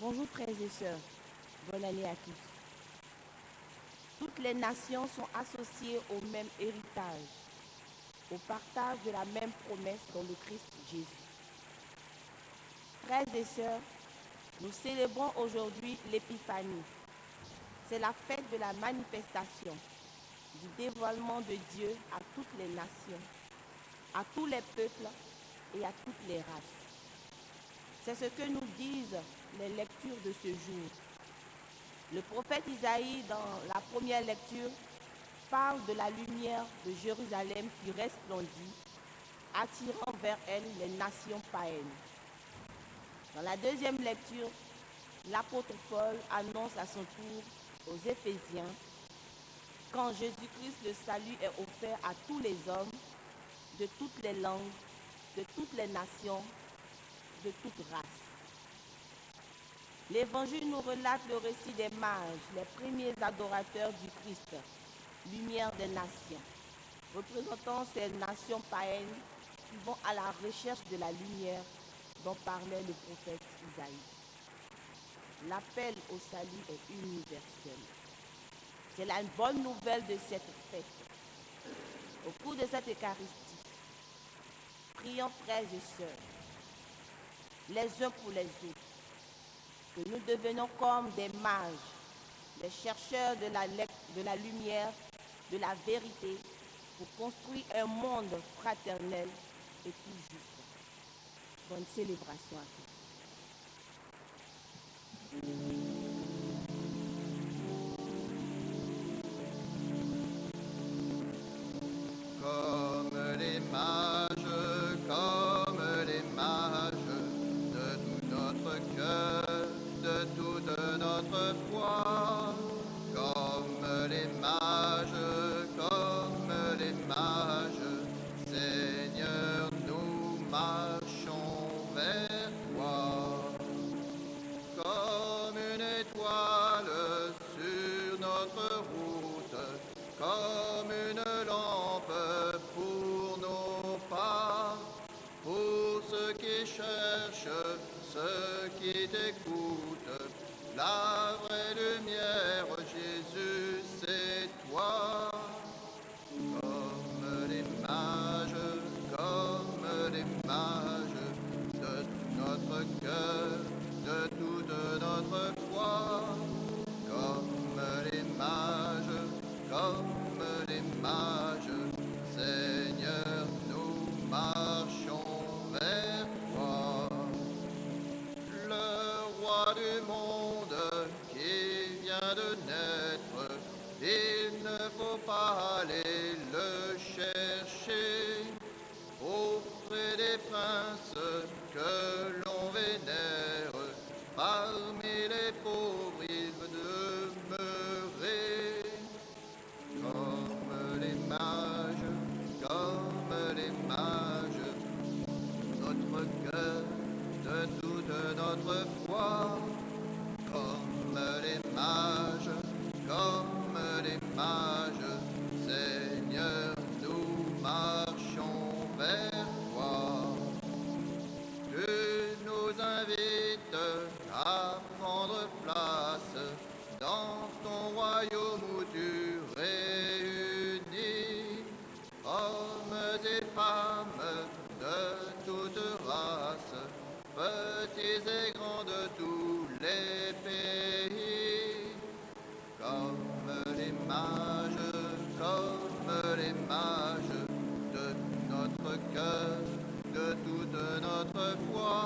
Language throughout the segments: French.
Bonjour frères et sœurs, bonne année à tous. Toutes les nations sont associées au même héritage, au partage de la même promesse dans le Christ Jésus. Frères et sœurs, nous célébrons aujourd'hui l'Épiphanie. C'est la fête de la manifestation, du dévoilement de Dieu à toutes les nations, à tous les peuples et à toutes les races. C'est ce que nous disent les lectures de ce jour. Le prophète Isaïe, dans la première lecture, parle de la lumière de Jérusalem qui resplendit, attirant vers elle les nations païennes. Dans la deuxième lecture, l'apôtre Paul annonce à son tour aux Éphésiens qu'en Jésus-Christ, le salut est offert à tous les hommes, de toutes les langues, de toutes les nations, de toutes races. L'Évangile nous relate le récit des mages, les premiers adorateurs du Christ, lumière des nations, représentant ces nations païennes qui vont à la recherche de la lumière dont parlait le prophète Isaïe. L'appel au salut est universel. C'est la bonne nouvelle de cette fête. Au cours de cette Eucharistie, prions frères et sœurs, les uns pour les autres, que nous devenons comme des mages, les chercheurs de la lumière, de la vérité, pour construire un monde fraternel et tout juste. Bonne célébration à tous. Comme les mages, de tout notre cœur, de toute notre foi, comme les mages, Seigneur, nous marchons vers toi, comme une étoile sur notre route, comme une lampe pour nos pas, pour ceux qui cherchent, ceux qui t'écoutent, la vraie lumière, Jésus, c'est toi. Comme les mages, de tout notre cœur, de toute notre foi, comme les mages, Seigneur, nous marchons vers toi. Le roi du monde qui vient de naître, il ne faut pas aller le chercher auprès des princes que l'on vénère. Parmi les pauvres, il veut demeurer. Comme les mages, notre cœur, de toute notre foi, comme les mages, Seigneur, nous marchons vers toi. Tu nous invites à prendre place dans ton royaume où tu réunis hommes et femmes de toutes races, petits et grands de tous les pays, comme les mages, de notre cœur, de toute notre foi,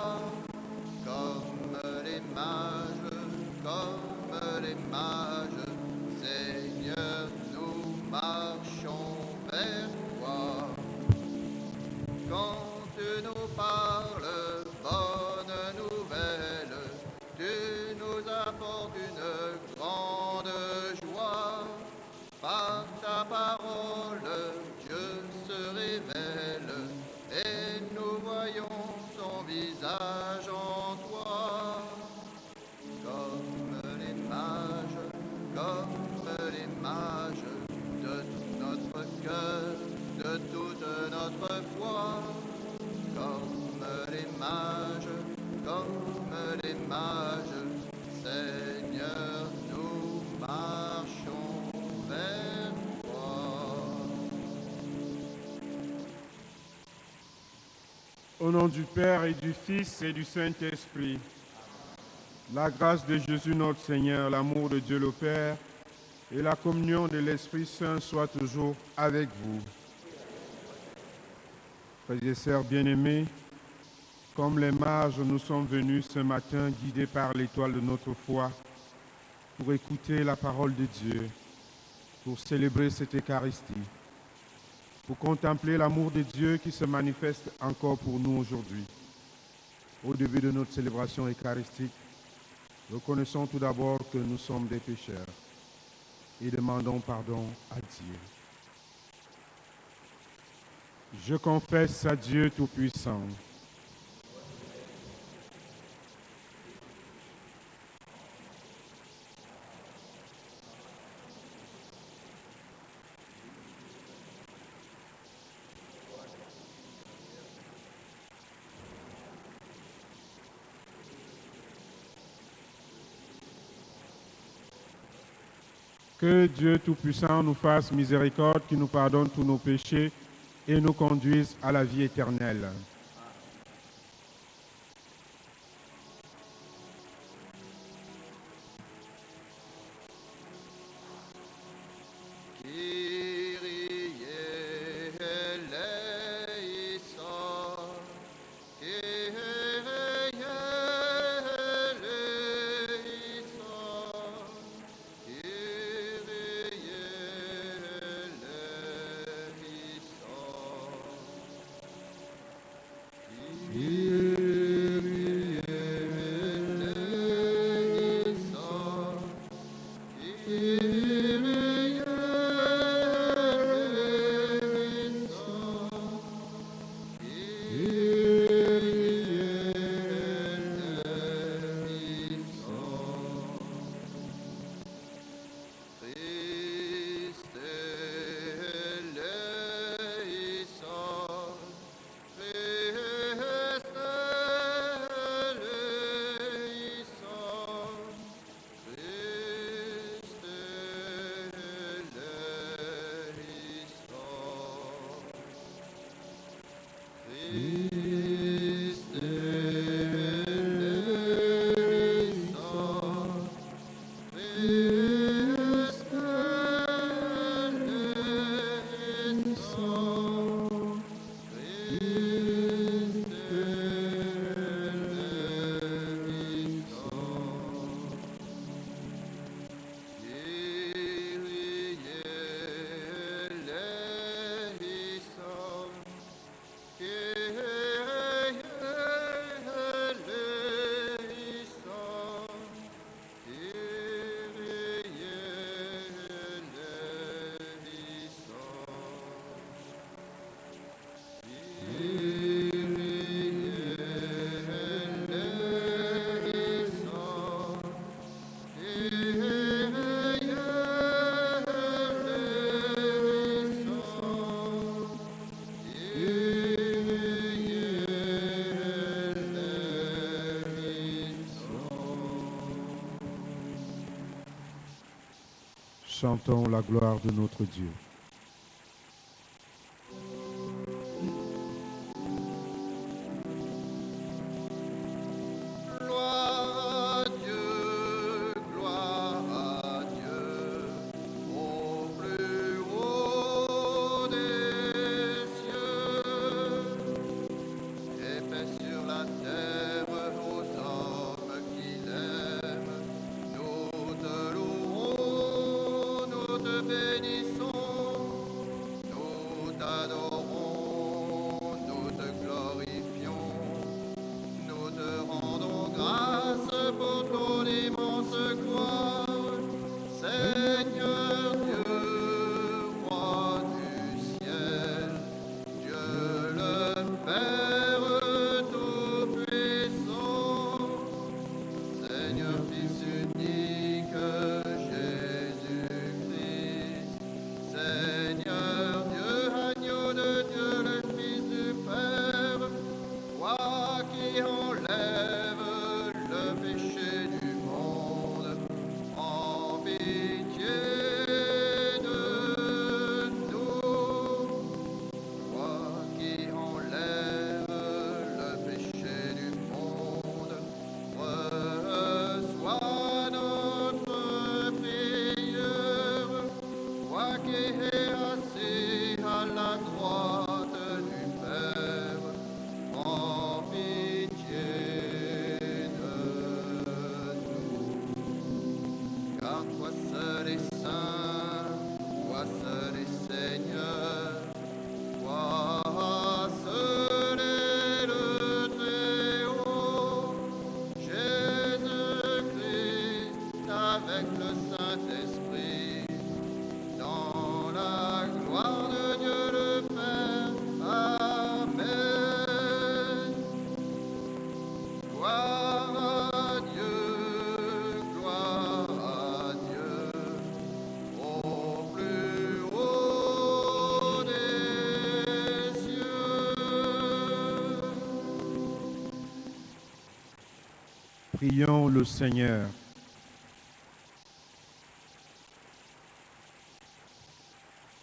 comme les mages, Seigneur, nous marchons vers toi. Quand tu nous parles, bonne nouvelle, Au nom du Père et du Fils et du Saint-Esprit, la grâce de Jésus notre Seigneur, l'amour de Dieu le Père et la communion de l'Esprit Saint soient toujours avec vous. Frères et sœurs bien-aimés, comme les mages, nous sommes venus ce matin guidés par l'étoile de notre foi pour écouter la parole de Dieu, pour célébrer cette Eucharistie, pour contempler l'amour de Dieu qui se manifeste encore pour nous aujourd'hui. Au début de notre célébration eucharistique, reconnaissons tout d'abord que nous sommes des pécheurs et demandons pardon à Dieu. Je confesse à Dieu Tout-Puissant que Dieu Tout-Puissant nous fasse miséricorde, qui nous pardonne tous nos péchés et nous conduise à la vie éternelle. Chantons la gloire de notre Dieu. Gloire à Dieu, au plus haut des cieux, et paix sur la terre aux hommes qui l'aiment. Nous te louons, nous te bénissons. Prions le Seigneur.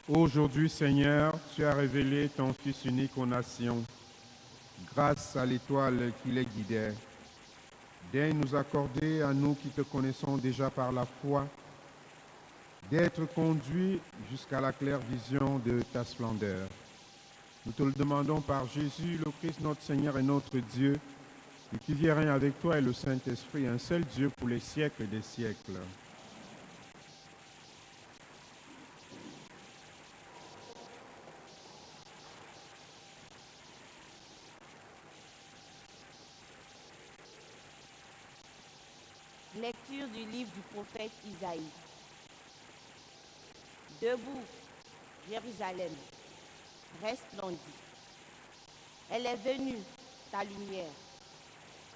Aujourd'hui, Seigneur, tu as révélé ton Fils unique aux nations, grâce à l'étoile qui les guidait. Daigne nous accorder, à nous qui te connaissons déjà par la foi, d'être conduits jusqu'à la claire vision de ta splendeur. Nous te le demandons par Jésus, le Christ, notre Seigneur et notre Dieu, et qui vient règne avec toi et le Saint-Esprit, un seul Dieu pour les siècles des siècles. Lecture du livre du prophète Isaïe. Debout, Jérusalem, resplendis. Elle est venue, ta lumière,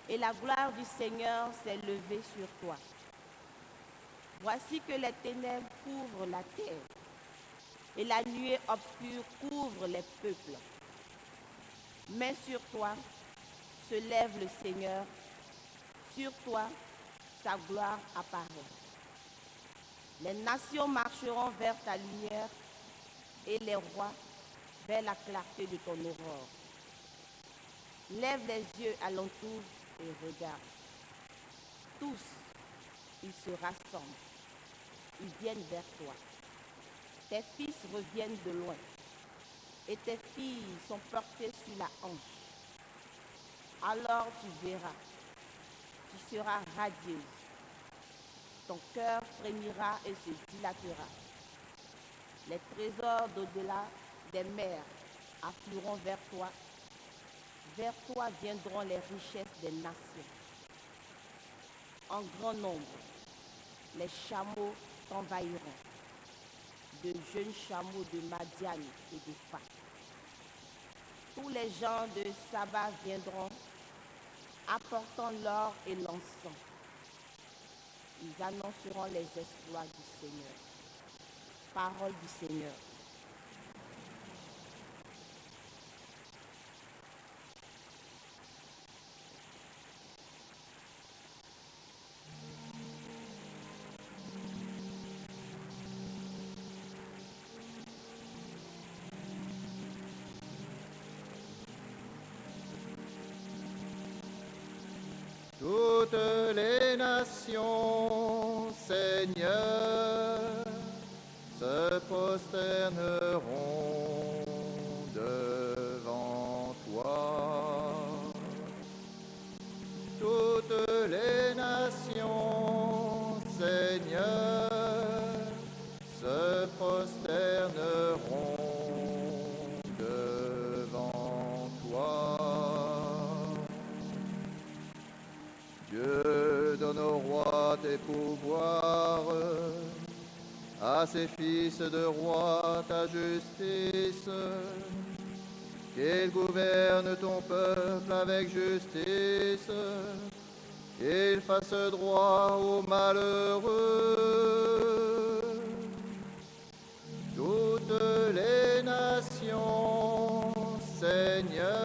et la gloire du Seigneur s'est levée sur toi. Voici que les ténèbres couvrent la terre, et la nuée obscure couvre les peuples. Mais sur toi se lève le Seigneur, sur toi sa gloire apparaît. Les nations marcheront vers ta lumière et les rois vers la clarté de ton aurore. Lève les yeux alentour et regarde. Tous, ils se rassemblent. Ils viennent vers toi. Tes fils reviennent de loin et tes filles sont portées sur la hanche. Alors tu verras, tu seras radieuse. Ton cœur frémira et se dilatera. Les trésors d'au-delà des mers afflueront vers toi. Vers toi viendront les richesses des nations. En grand nombre, les chameaux t'envahiront. De jeunes chameaux de Madian et de Pha. Tous les gens de Saba viendront, apportant l'or et l'encens. Ils annonceront les exploits du Seigneur. Parole du Seigneur. Toutes les nations, Seigneur, se prosterneront devant toi. Toutes les nations, Seigneur, se prosterneront devant toi. Dieu donne au roi tes pouvoirs, à ses fils de roi ta justice, qu'il gouverne ton peuple avec justice, qu'il fasse droit aux malheureux. Toutes les nations, Seigneur,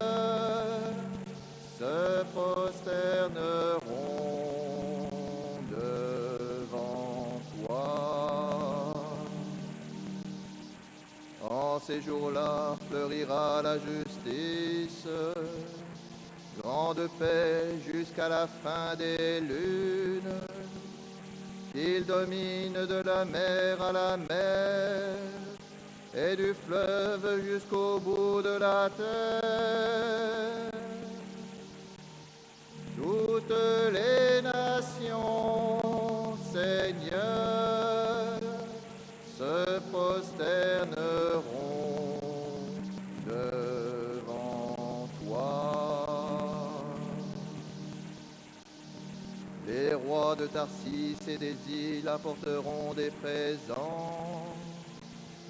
se prosterneront devant toi. En ces jours-là fleurira la justice, grande paix jusqu'à la fin des lunes. Il domine de la mer à la mer et du fleuve jusqu'au bout de la terre. Toutes les nations, Seigneur, se prosterneront devant toi. Les rois de Tarsis et des îles apporteront des présents.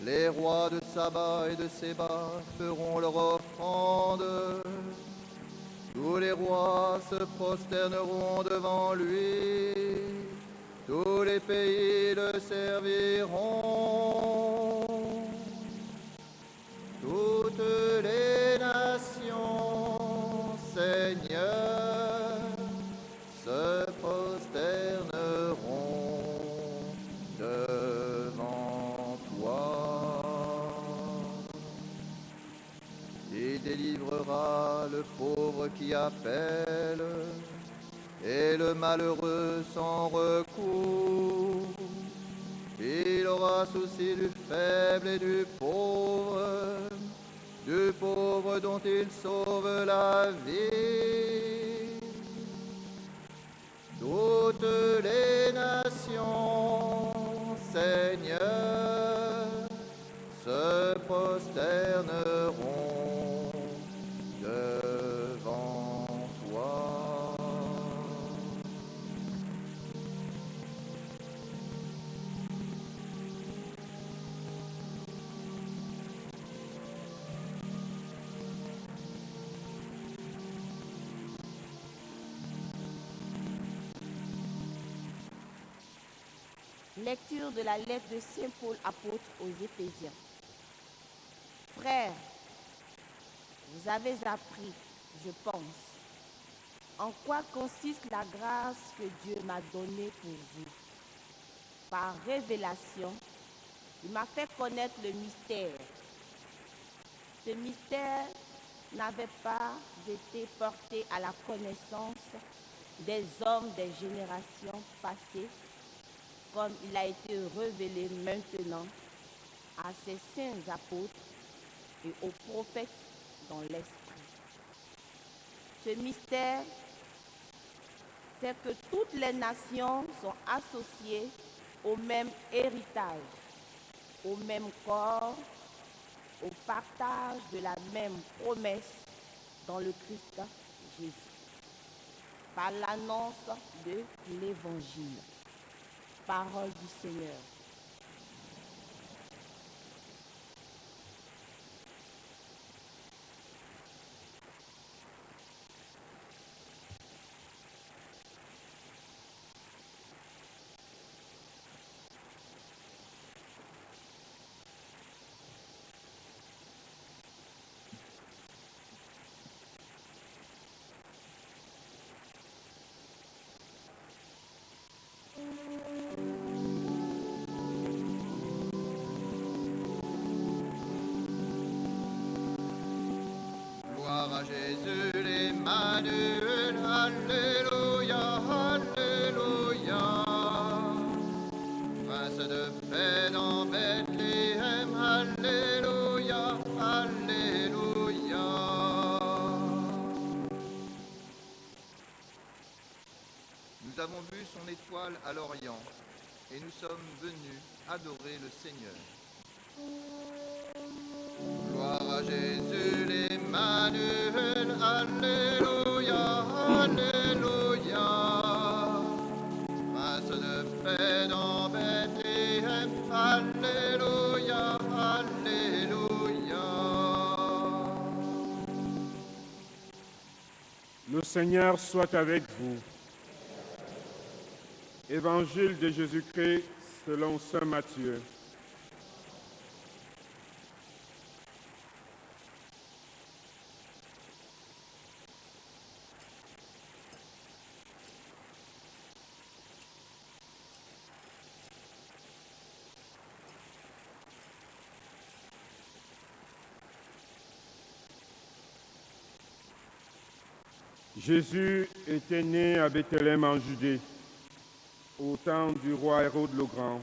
Les rois de Saba et de Séba feront leur offrande. Tous les rois se prosterneront devant lui, tous les pays le serviront. Toutes les nations, Seigneur, se bénira le pauvre qui appelle, et le malheureux sans recours. Il aura souci du faible et du pauvre dont il sauve la vie. Toutes les nations, Seigneur, se prosterneront devant toi. Lecture de la lettre de Saint Paul apôtre aux Éphésiens. Frères, vous avez appris, je pense, en quoi consiste la grâce que Dieu m'a donnée pour vous. Par révélation, il m'a fait connaître le mystère. Ce mystère n'avait pas été porté à la connaissance des hommes des générations passées, comme il a été révélé maintenant à ses saints apôtres et aux prophètes dans l'esprit. Ce mystère, c'est que toutes les nations sont associées au même héritage, au même corps, au partage de la même promesse dans le Christ Jésus, par l'annonce de l'Évangile. Parole du Seigneur. Gloire à Jésus l'Emmanuel, Alléluia, Alléluia. Prince de paix dans Bethléem, Alléluia, Alléluia. Nous avons vu son étoile à l'Orient et nous sommes venus adorer le Seigneur. Gloire à Jésus l'Emmanuel, Alléluia, Alléluia. Prince de paix dans Bethléem, Alléluia, Alléluia. Le Seigneur soit avec vous. Évangile de Jésus-Christ selon saint Matthieu. Jésus était né à Bethléem en Judée, au temps du roi Hérode le Grand.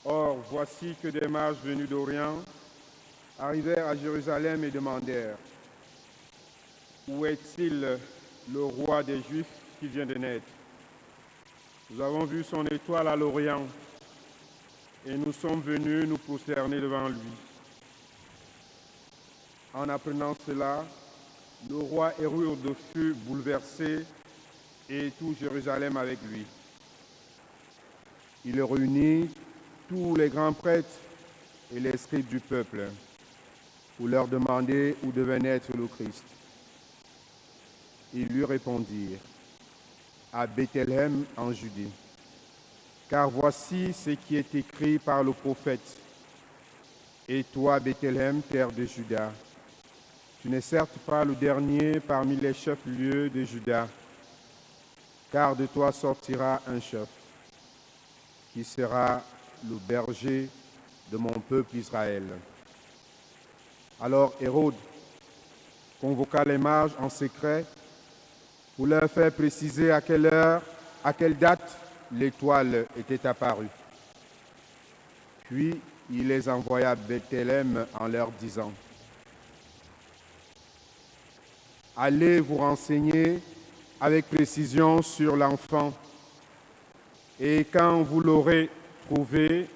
Or, voici que des mages venus d'Orient arrivèrent à Jérusalem et demandèrent « Où est-il le roi des Juifs qui vient de naître? Nous avons vu son étoile à l'Orient et nous sommes venus nous prosterner devant lui. » En apprenant cela, le roi Hérode fut bouleversé et tout Jérusalem avec lui. Il réunit tous les grands prêtres et les scribes du peuple pour leur demander où devait naître le Christ. Ils lui répondirent, à Bethléem en Judée, car voici ce qui est écrit par le prophète. Et toi, Bethléem, terre de Juda, tu n'es certes pas le dernier parmi les chefs-lieux de Juda, car de toi sortira un chef, qui sera le berger de mon peuple Israël. Alors Hérode, convoqua les mages en secret pour leur faire préciser à quelle heure, à quelle date l'étoile était apparue. Puis il les envoya à Bethléem en leur disant: « Allez vous renseigner avec précision sur l'enfant, et quand vous l'aurez trouvé,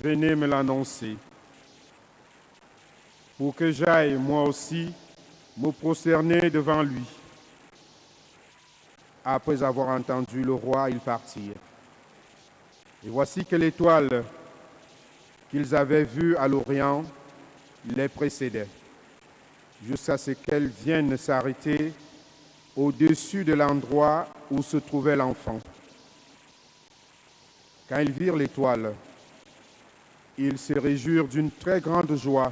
venez me l'annoncer, pour que j'aille moi aussi me prosterner devant lui. » Après avoir entendu le roi, ils partirent. Et voici que l'étoile qu'ils avaient vue à l'Orient les précédait, jusqu'à ce qu'elle vienne s'arrêter au-dessus de l'endroit où se trouvait l'enfant. Quand ils virent l'étoile, ils se réjouirent d'une très grande joie.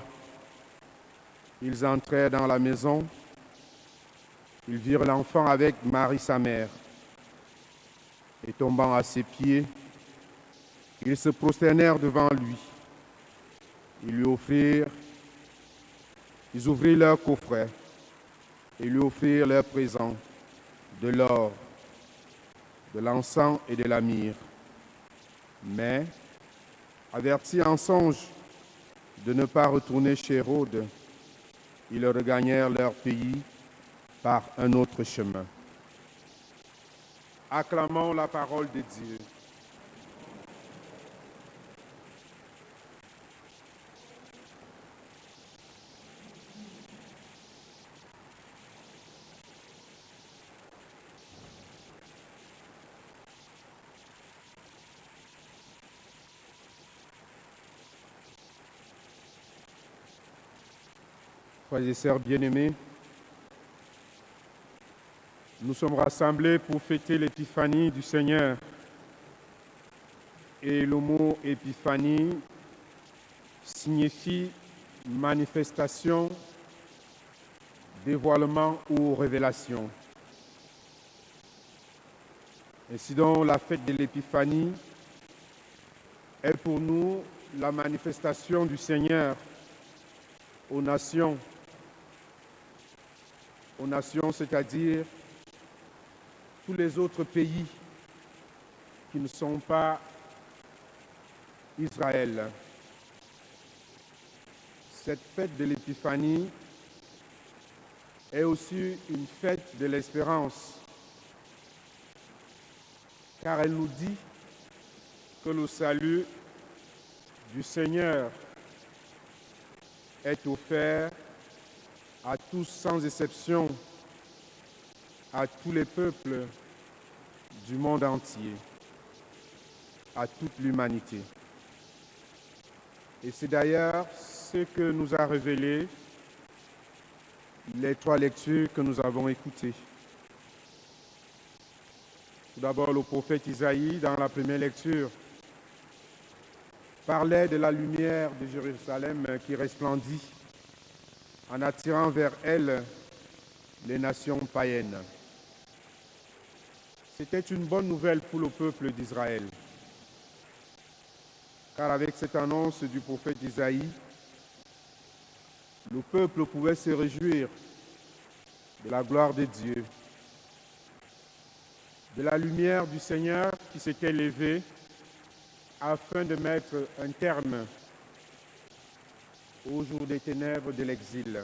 Ils entrèrent dans la maison. Ils virent l'enfant avec Marie sa mère. Et tombant à ses pieds, ils se prosternèrent devant lui. Ils ouvrirent leur coffret et lui offrirent leurs présents, de l'or, de l'encens et de la myrrhe. Mais, avertis en songe de ne pas retourner chez Hérode, ils regagnèrent leur pays par un autre chemin. Acclamons la parole de Dieu. Frères et sœurs bien-aimés, nous sommes rassemblés pour fêter l'épiphanie du Seigneur. Et le mot épiphanie signifie manifestation, dévoilement ou révélation. Ainsi donc, la fête de l'épiphanie est pour nous la manifestation du Seigneur aux nations, c'est-à-dire tous les autres pays qui ne sont pas Israël. Cette fête de l'Épiphanie est aussi une fête de l'espérance, car elle nous dit que le salut du Seigneur est offert à tous sans exception, à tous les peuples du monde entier, à toute l'humanité. Et c'est d'ailleurs ce que nous a révélé les 3 lectures que nous avons écoutées. Tout d'abord, le prophète Isaïe, dans la première lecture, parlait de la lumière de Jérusalem qui resplendit en attirant vers elle les nations païennes. C'était une bonne nouvelle pour le peuple d'Israël, car avec cette annonce du prophète Isaïe, le peuple pouvait se réjouir de la gloire de Dieu, de la lumière du Seigneur qui s'était levée afin de mettre un terme au jour des ténèbres de l'exil.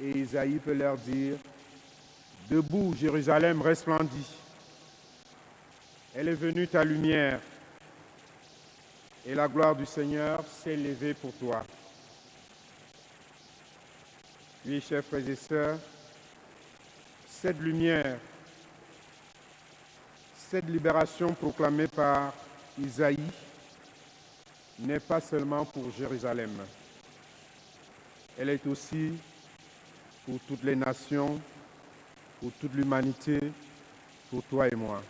Et Isaïe peut leur dire: debout, Jérusalem resplendit. Elle est venue ta lumière, et la gloire du Seigneur s'est levée pour toi. Oui, chers frères et sœurs, cette lumière, cette libération proclamée par Isaïe n'est pas seulement pour Jérusalem. Elle est aussi pour toutes les nations, pour toute l'humanité, pour toi et moi.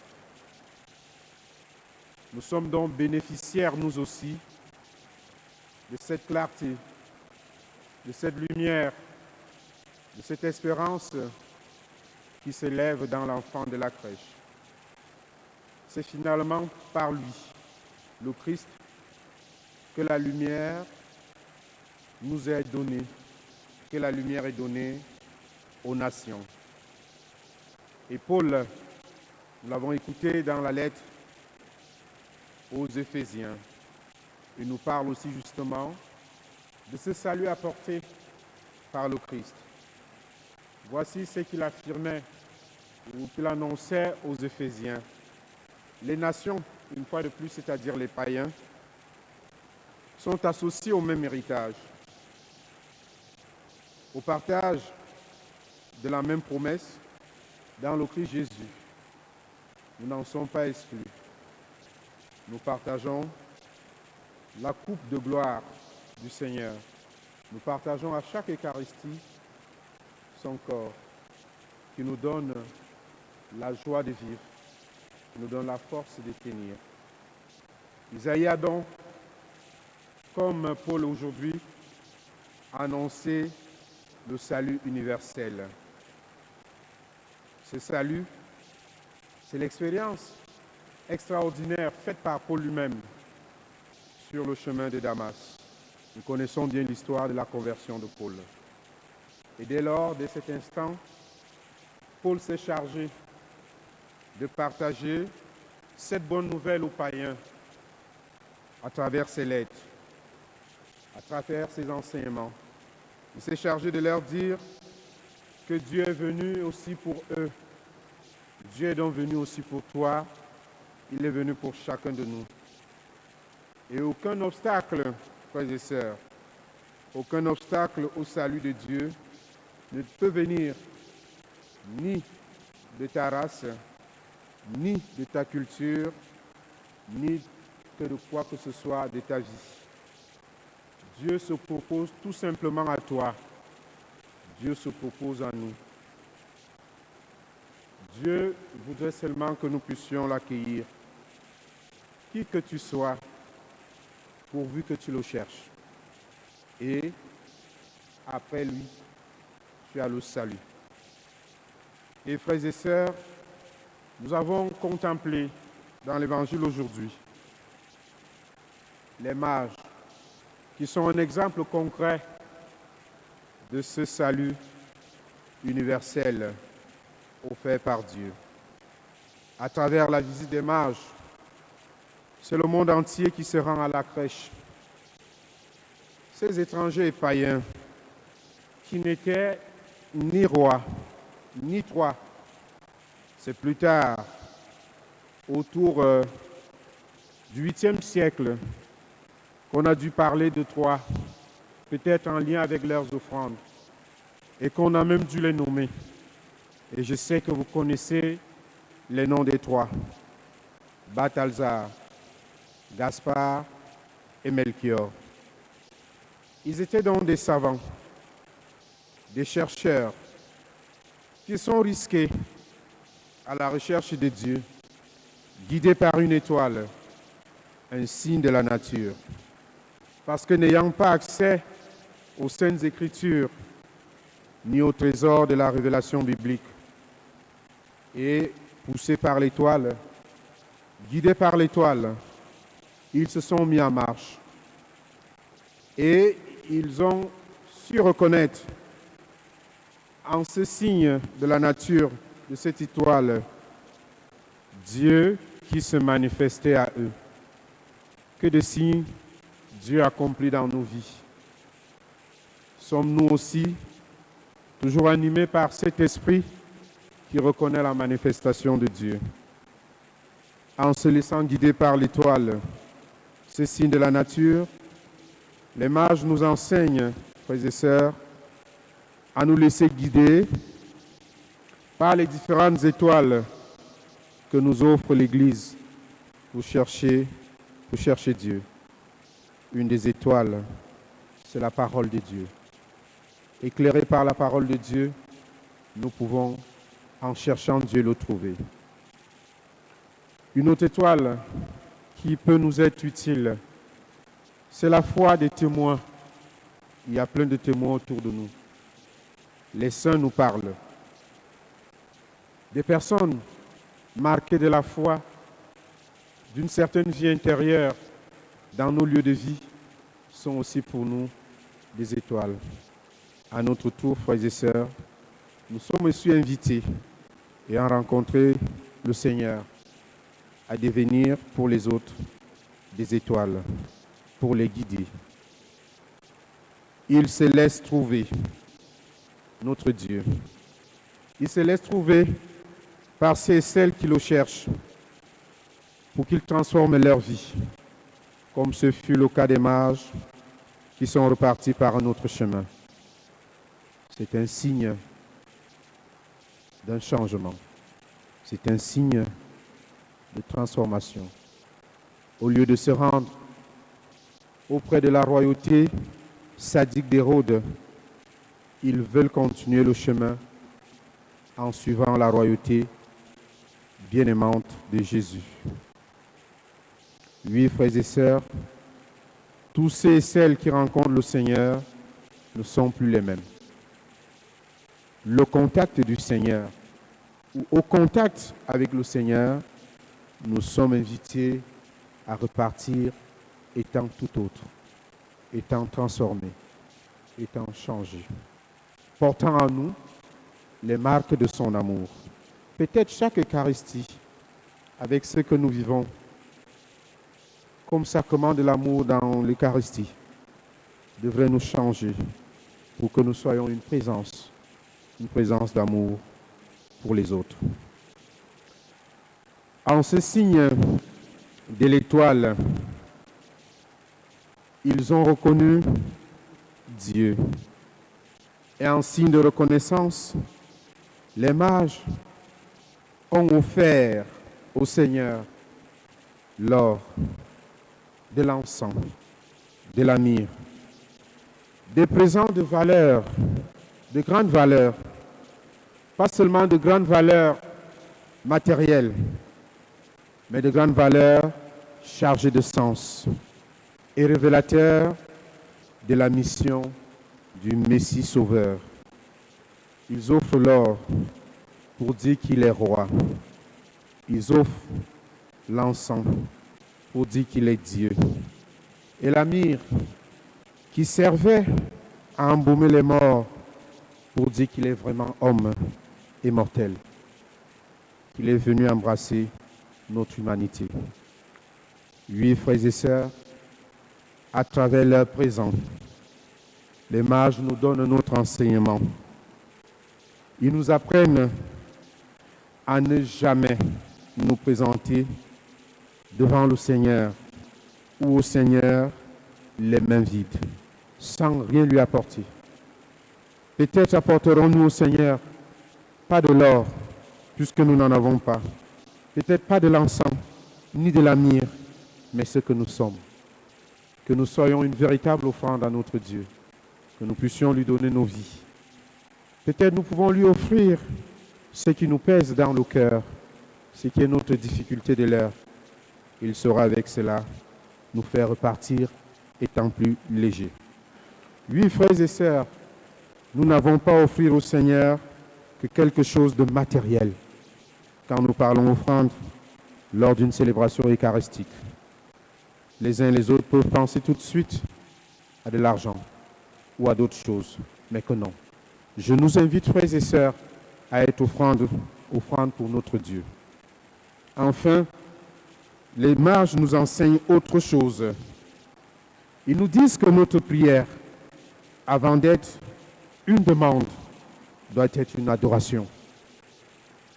Nous sommes donc bénéficiaires, nous aussi, de cette clarté, de cette lumière, de cette espérance qui s'élève dans l'enfant de la crèche. C'est finalement par lui, le Christ, que la lumière nous est donnée, que la lumière est donnée aux nations. Et Paul, nous l'avons écouté dans la lettre aux Éphésiens, il nous parle aussi justement de ce salut apporté par le Christ. Voici ce qu'il affirmait ou qu'il annonçait aux Éphésiens. Les nations, une fois de plus, c'est-à-dire les païens, sont associés au même héritage, au partage de la même promesse dans le Christ Jésus. Nous n'en sommes pas exclus. Nous partageons la coupe de gloire du Seigneur. Nous partageons à chaque Eucharistie son corps qui nous donne la joie de vivre, qui nous donne la force de tenir. Isaïe a donc, comme Paul aujourd'hui, annoncé le salut universel. Ce salut, c'est l'expérience extraordinaire faite par Paul lui-même sur le chemin de Damas. Nous connaissons bien l'histoire de la conversion de Paul. Et dès lors, dès cet instant, Paul s'est chargé de partager cette bonne nouvelle aux païens à travers ses lettres, à travers ses enseignements. Il s'est chargé de leur dire que Dieu est venu aussi pour eux. Dieu est donc venu aussi pour toi. Il est venu pour chacun de nous. Et aucun obstacle, frères et sœurs, aucun obstacle au salut de Dieu ne peut venir ni de ta race, ni de ta culture, ni que de quoi que ce soit de ta vie. Dieu se propose tout simplement à toi. Dieu se propose à nous. Dieu voudrait seulement que nous puissions l'accueillir. Qui que tu sois, pourvu que tu le cherches. Et après lui, tu as le salut. Et frères et sœurs, nous avons contemplé dans l'Évangile aujourd'hui les mages qui sont un exemple concret de ce salut universel offert par Dieu. À travers la visite des mages, c'est le monde entier qui se rend à la crèche. Ces étrangers et païens qui n'étaient ni rois, ni trois. C'est plus tard, autour du 8e siècle, qu'on a dû parler de trois, peut-être en lien avec leurs offrandes, et qu'on a même dû les nommer. Et je sais que vous connaissez les noms des trois: Balthazar, Gaspard et Melchior. Ils étaient donc des savants, des chercheurs, qui sont risqués à la recherche de Dieu, guidés par une étoile, un signe de la nature. Parce que n'ayant pas accès aux Saintes Écritures, ni au trésor de la révélation biblique, et poussés par l'étoile, guidés par l'étoile, ils se sont mis en marche. Et ils ont su reconnaître en ce signe de la nature de cette étoile Dieu qui se manifestait à eux. Que de signes Dieu accomplit dans nos vies. Sommes-nous aussi toujours animés par cet esprit qui reconnaît la manifestation de Dieu? En se laissant guider par l'étoile, ce signe de la nature, les mages nous enseignent, frères et sœurs, à nous laisser guider par les différentes étoiles que nous offre l'Église pour chercher Dieu. Une des étoiles, c'est la parole de Dieu. Éclairés par la parole de Dieu, nous pouvons, en cherchant Dieu, le trouver. Une autre étoile qui peut nous être utile, c'est la foi des témoins. Il y a plein de témoins autour de nous. Les saints nous parlent. Des personnes marquées de la foi, d'une certaine vie intérieure dans nos lieux de vie, sont aussi pour nous des étoiles. À notre tour, frères et sœurs, nous sommes aussi invités et à rencontrer le Seigneur, à devenir pour les autres des étoiles, pour les guider. Il se laisse trouver, notre Dieu. Il se laisse trouver par ceux et celles qui le cherchent, pour qu'ils transforment leur vie, comme ce fut le cas des mages qui sont repartis par un autre chemin. C'est un signe d'un changement. C'est un signe de transformation. Au lieu de se rendre auprès de la royauté sadique d'Hérode, ils veulent continuer le chemin en suivant la royauté bien-aimante de Jésus. Oui, frères et sœurs, tous ceux et celles qui rencontrent le Seigneur ne sont plus les mêmes. Le contact du Seigneur, ou au contact avec le Seigneur, nous sommes invités à repartir étant tout autre, étant transformés, étant changés, portant en nous les marques de son amour. Peut-être chaque Eucharistie, avec ce que nous vivons, comme sacrement de l'amour dans l'Eucharistie, devrait nous changer pour que nous soyons une présence d'amour pour les autres. En ce signe de l'étoile, ils ont reconnu Dieu. Et en signe de reconnaissance, les mages ont offert au Seigneur l'or, de l'encens, de la myrrhe, des présents de valeur, de grande valeur, pas seulement de grande valeur matérielle, mais de grande valeur chargée de sens et révélateur de la mission du Messie Sauveur. Ils offrent l'or pour dire qu'il est roi. Ils offrent l'encens pour dire qu'il est Dieu. Et la myrrhe qui servait à embaumer les morts pour dire qu'il est vraiment homme et mortel, qu'il est venu embrasser notre humanité. Oui, frères et sœurs, à travers leur présent, les mages nous donnent notre enseignement. Ils nous apprennent à ne jamais nous présenter devant le Seigneur ou au Seigneur les mains vides, sans rien lui apporter. Peut-être apporterons-nous au Seigneur pas de l'or, puisque nous n'en avons pas. Peut-être pas de l'encens, ni de la myrrhe, mais ce que nous sommes. Que nous soyons une véritable offrande à notre Dieu, que nous puissions lui donner nos vies. Peut-être nous pouvons lui offrir ce qui nous pèse dans le cœur, ce qui est notre difficulté de l'heure. Il saura avec cela nous faire repartir étant plus légers. Oui, frères et sœurs, nous n'avons pas à offrir au Seigneur que quelque chose de matériel quand nous parlons offrande lors d'une célébration eucharistique. Les uns et les autres peuvent penser tout de suite à de l'argent ou à d'autres choses, mais que non. Je nous invite, frères et sœurs, à être offrande pour notre Dieu. Enfin, les mages nous enseignent autre chose. Ils nous disent que notre prière, avant d'être une demande, doit être une adoration.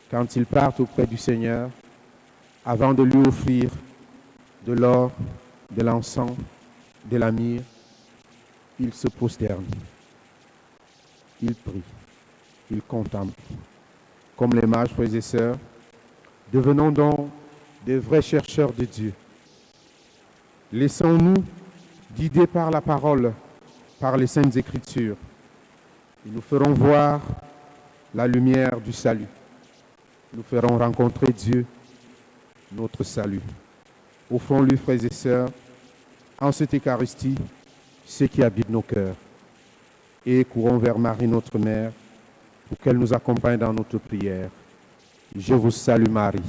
Quand ils partent auprès du Seigneur, avant de lui offrir de l'or, de l'encens, de la myrrhe, ils se prosternent. Ils prient, ils contemplent. Comme les mages, frères et sœurs, devenons donc des vrais chercheurs de Dieu. Laissons-nous guider par la parole, par les Saintes Écritures. Ils nous feront voir la lumière du salut. Nous ferons rencontrer Dieu, notre salut. Offrons-lui, frères et sœurs, en cette Eucharistie, ce qui habite nos cœurs. Et courons vers Marie, notre Mère, pour qu'elle nous accompagne dans notre prière. Je vous salue, Marie.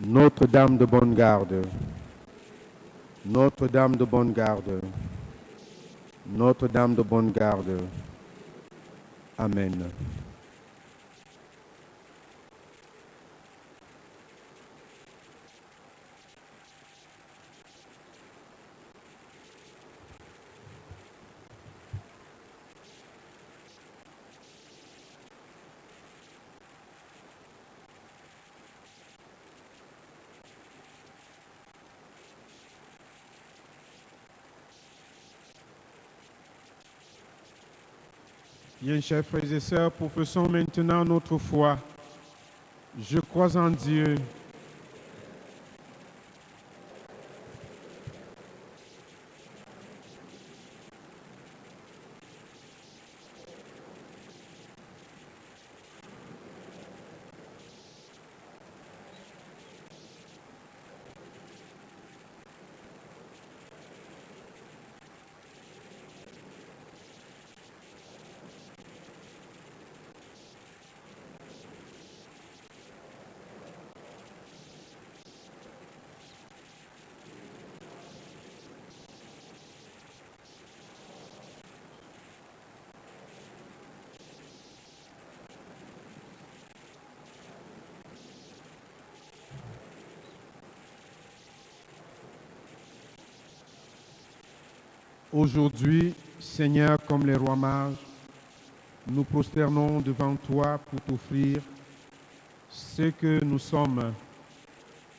Notre-Dame de bonne garde, Notre-Dame de bonne garde, Notre-Dame de bonne garde. Amen. Bien, chers frères et sœurs, professons maintenant notre foi. Je crois en Dieu, aujourd'hui, Seigneur, comme les rois mages, nous prosternons devant toi pour t'offrir ce que nous sommes,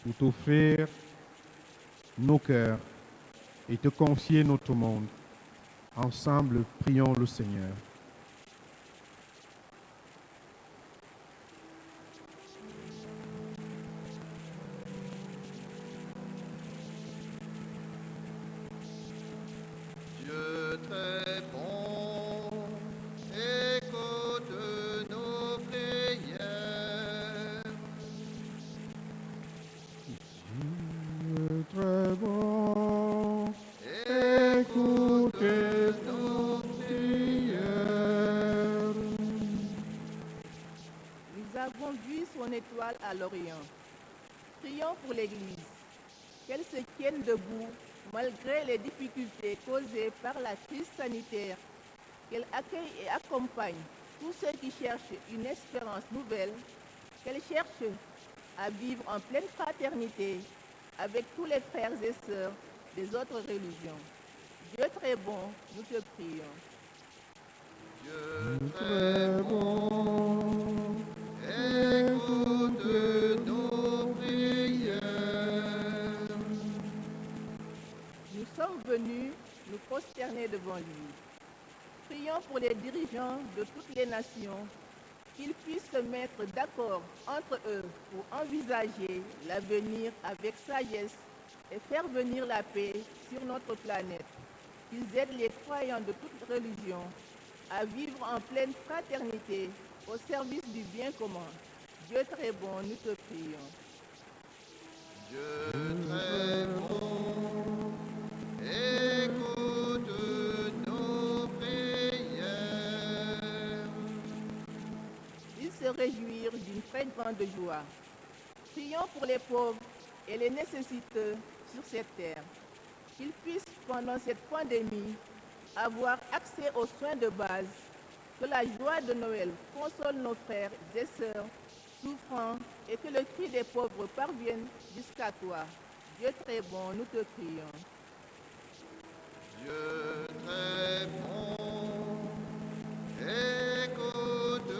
pour t'offrir nos cœurs et te confier notre monde. Ensemble, prions le Seigneur. Dieu très bon, écoute nos prières. Dieu très bon, Écoute nos prières. Nous avons vu son étoile à l'Orient. Prions pour l'Église, qu'elle se tienne debout malgré les difficultés causées par la crise sanitaire, qu'elle accueille et accompagne tous ceux qui cherchent une espérance nouvelle, qu'elle cherche à vivre en pleine fraternité avec tous les frères et sœurs des autres religions. Dieu très bon, nous te prions. Dieu très bon, écoute nos prières. Nous sommes venus nous prosterner devant lui. Prions pour les dirigeants de toutes les nations, qu'ils puissent se mettre d'accord entre eux pour envisager l'avenir avec sagesse et faire venir la paix sur notre planète. Qu'ils aident les croyants de toutes religions à vivre en pleine fraternité au service du bien commun. Dieu très bon, nous te prions. Dieu très bon, écoute nos prières. Ils se réjouirent d'une très grande joie. Prions pour les pauvres et les nécessiteux sur cette terre, qu'ils puissent, pendant cette pandémie, avoir accès aux soins de base, que la joie de Noël console nos frères et sœurs souffrants et que le cri des pauvres parvienne jusqu'à toi. Dieu très bon, nous te prions. Dieu très bon, écoute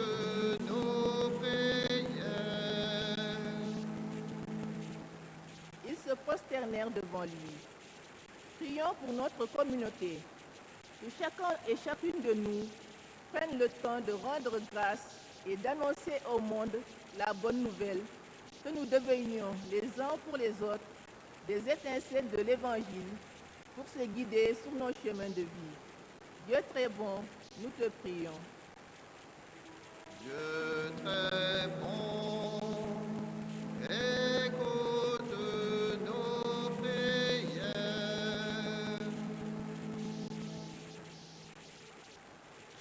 nos prières. Ils se prosternèrent devant lui. Prions pour notre communauté, que chacun et chacune de nous prenne le temps de rendre grâce et d'annoncer au monde la bonne nouvelle, que nous devenions les uns pour les autres des étincelles de l'Évangile pour se guider sur nos chemins de vie. Dieu très bon, nous te prions. Dieu très bon, écoute nos prières.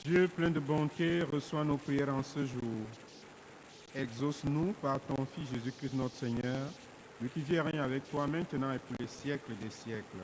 Dieu plein de bonté, reçois nos prières en ce jour. Exauce-nous par ton Fils Jésus-Christ notre Seigneur, lui qui vit et règne avec toi, maintenant et pour les siècles des siècles.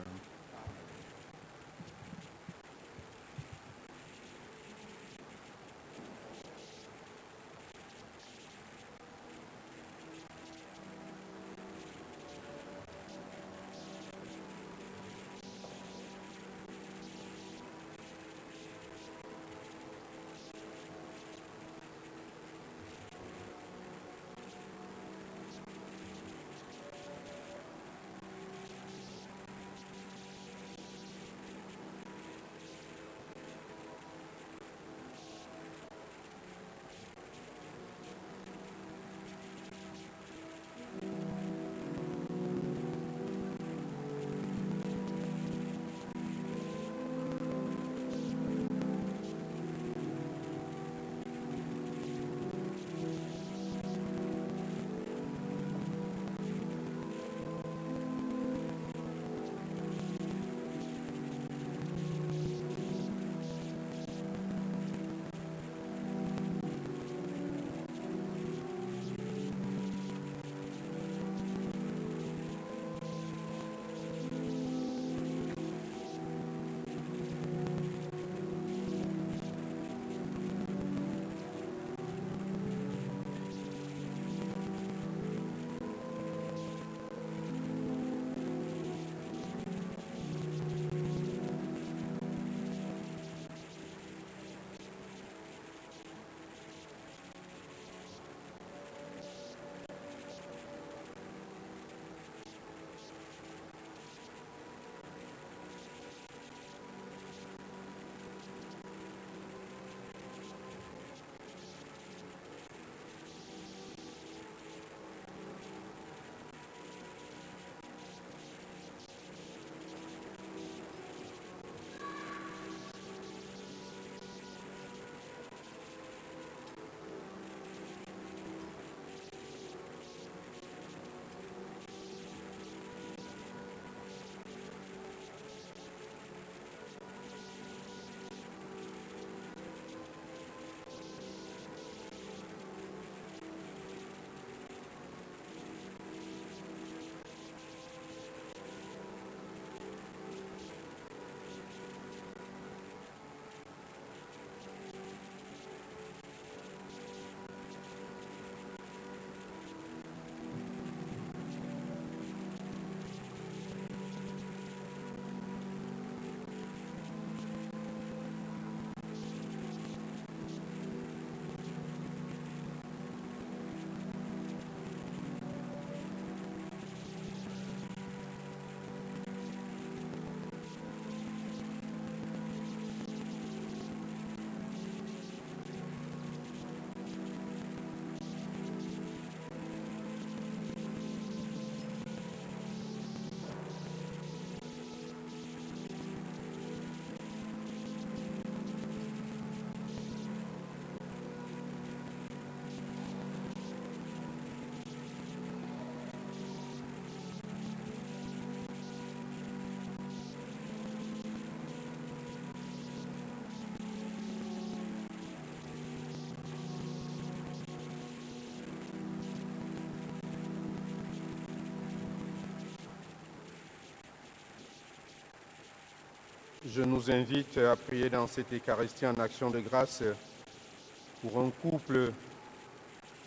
Je nous invite à prier dans cette Eucharistie en action de grâce pour un couple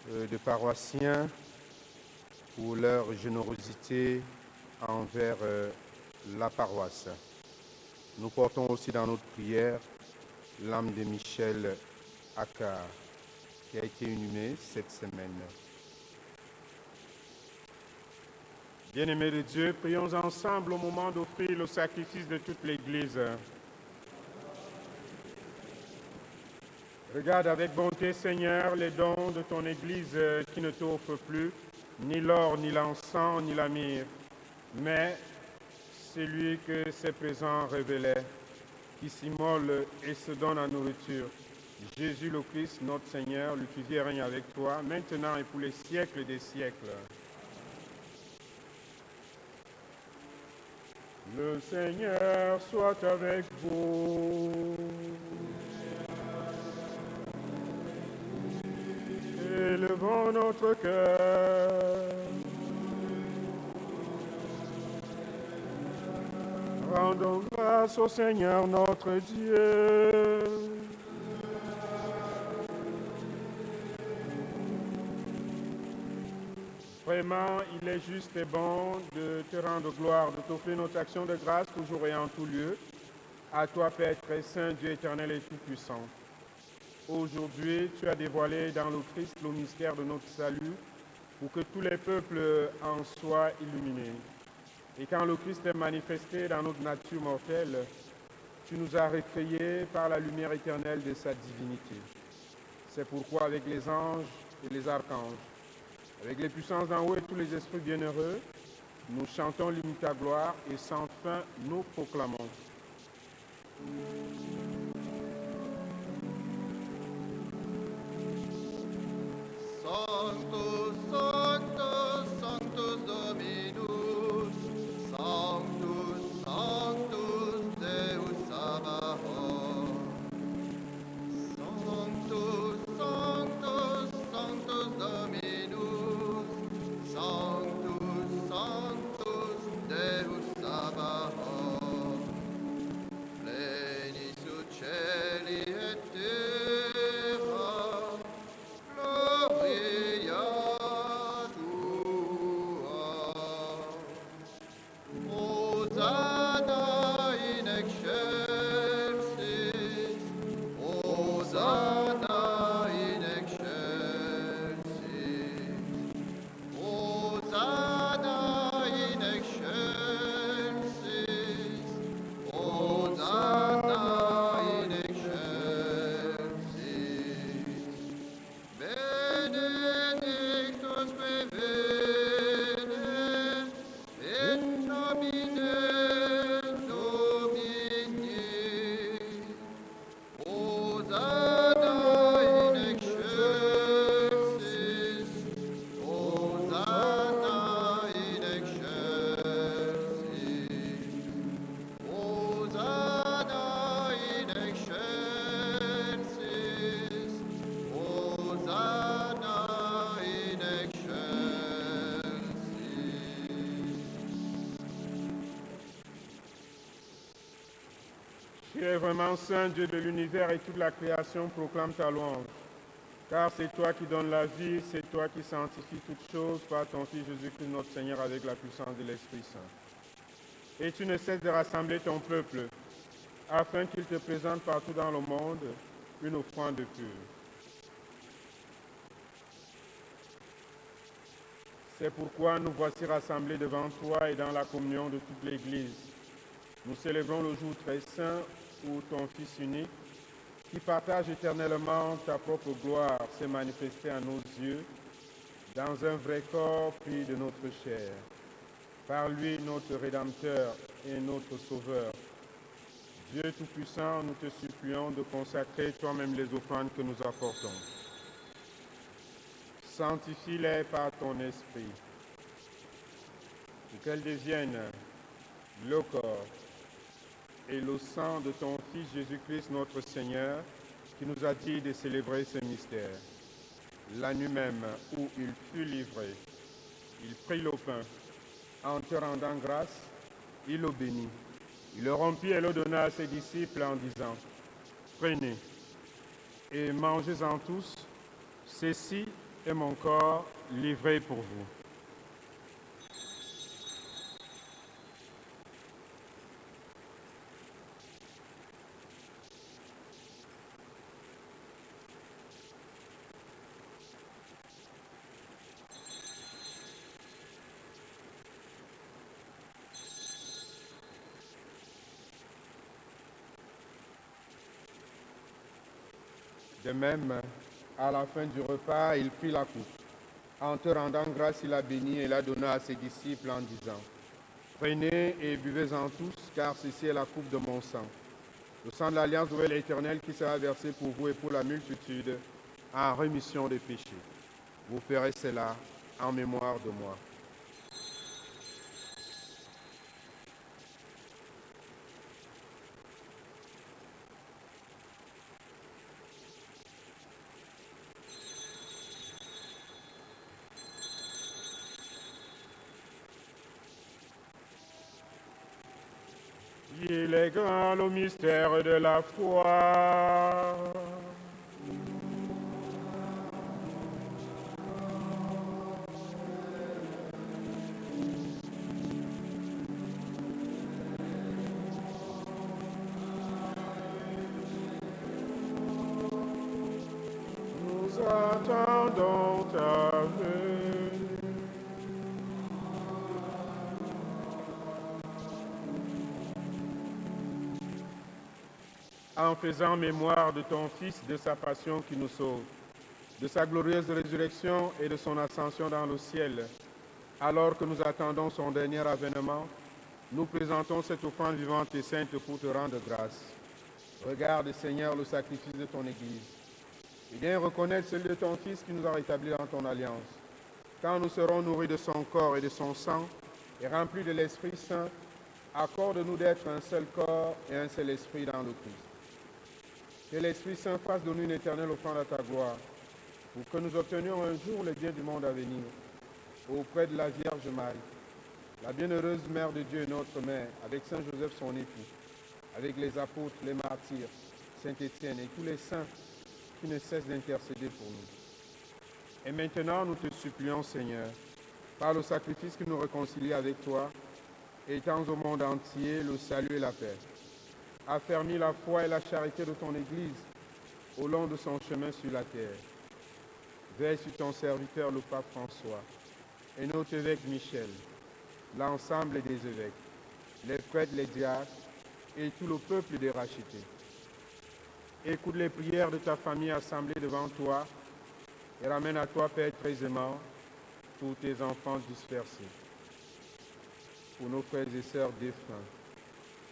de paroissiens, pour leur générosité envers la paroisse. Nous portons aussi dans notre prière l'âme de Michel Accard, qui a été inhumé cette semaine. Bien-aimés de Dieu, prions ensemble au moment d'offrir le sacrifice de toute l'Église. Regarde avec bonté, Seigneur, les dons de ton Église qui ne t'offrent plus ni l'or, ni l'encens, ni la myrrhe, mais celui que ses présents révélaient, qui s'immole et se donne en nourriture. Jésus le Christ, notre Seigneur, lui qui vit et règne avec toi, maintenant et pour les siècles des siècles. Le Seigneur soit avec vous. Élevons notre cœur. Rendons grâce au Seigneur notre Dieu. Vraiment, il est juste et bon de te rendre gloire, de t'offrir notre action de grâce toujours et en tout lieu. À toi, Père très saint, Dieu éternel et tout-puissant. Aujourd'hui, tu as dévoilé dans le Christ le mystère de notre salut pour que tous les peuples en soient illuminés. Et quand le Christ est manifesté dans notre nature mortelle, tu nous as recréés par la lumière éternelle de sa divinité. C'est pourquoi avec les anges et les archanges, avec les puissances d'en haut et tous les esprits bienheureux, nous chantons l'hymne ta gloire et sans fin nous proclamons. Sanctus, Sanctus, Sanctus Dominus, Sanctus, Sanctus Deus Sabaoth. Sanctus, Sanctus, Sanctus Dominus, Sanctus, Sanctus Deus Sabaoth. Pleni su cieli et terra, gloria tua. Hosanna in excelsis, Hosanna in excelsis, Hosanna in excelsis, Hosanna in excelsis. Benedictus prevenere, in nomine Domini. Hosanna in excelsis, Hosanna in excelsis, Hosanna in excelsis, Hosanna in excelsis. Tu es vraiment saint, Dieu de l'univers, et toute la création proclame ta louange. Car c'est toi qui donnes la vie, c'est toi qui sanctifies toutes choses par ton Fils Jésus-Christ notre Seigneur avec la puissance de l'Esprit Saint. Et tu ne cesses de rassembler ton peuple, afin qu'il te présente partout dans le monde une offrande pure. C'est pourquoi nous voici rassemblés devant toi et dans la communion de toute l'Église. Nous célébrons le jour très saint où ton Fils unique, qui partage éternellement ta propre gloire, s'est manifesté à nos yeux dans un vrai corps pris de notre chair. Par lui, notre Rédempteur et notre Sauveur. Dieu Tout-Puissant, nous te supplions de consacrer toi-même les offrandes que nous apportons. Sanctifie-les par ton esprit, pour qu'elles deviennent le corps et le sang de ton Fils Jésus-Christ notre Seigneur, qui nous a dit de célébrer ce mystère. La nuit même où il fut livré, il prit le pain. En te rendant grâce, il le bénit. Il le rompit et le donna à ses disciples en disant, « Prenez et mangez-en tous, ceci est mon corps livré pour vous. » De même, à la fin du repas, il prit la coupe. En te rendant grâce, il la bénit et la donna à ses disciples en disant, « Prenez et buvez-en tous, car ceci est la coupe de mon sang, le sang de l'alliance nouvelle et éternelle qui sera versé pour vous et pour la multitude en rémission des péchés. Vous ferez cela en mémoire de moi. » Il est grand le mystère de la foi. Nous attendons ta venue. En faisant mémoire de ton Fils, de sa passion qui nous sauve, de sa glorieuse résurrection et de son ascension dans le ciel, alors que nous attendons son dernier avènement, nous présentons cette offrande vivante et sainte pour te rendre grâce. Regarde, Seigneur, le sacrifice de ton Église. Et viens reconnaître celui de ton Fils qui nous a rétablis dans ton alliance. Quand nous serons nourris de son corps et de son sang et remplis de l'Esprit Saint, accorde-nous d'être un seul corps et un seul esprit dans le Christ. Que l'Esprit Saint fasse de nous une éternelle offrande à ta gloire, pour que nous obtenions un jour les biens du monde à venir, auprès de la Vierge Marie, la bienheureuse Mère de Dieu et notre Mère, avec Saint Joseph son époux, avec les apôtres, les martyrs, Saint Étienne et tous les saints qui ne cessent d'intercéder pour nous. Et maintenant, nous te supplions, Seigneur, par le sacrifice qui nous réconcilie avec toi, étends au monde entier le salut et la paix. Affermis la foi et la charité de ton Église au long de son chemin sur la terre. Veille sur ton serviteur, le pape François, et notre évêque Michel, l'ensemble des évêques, les prêtres, les diacres et tout le peuple des rachetés. Écoute les prières de ta famille assemblée devant toi et ramène à toi, Père très aimant, tous tes enfants dispersés. Pour nos frères et sœurs défunts,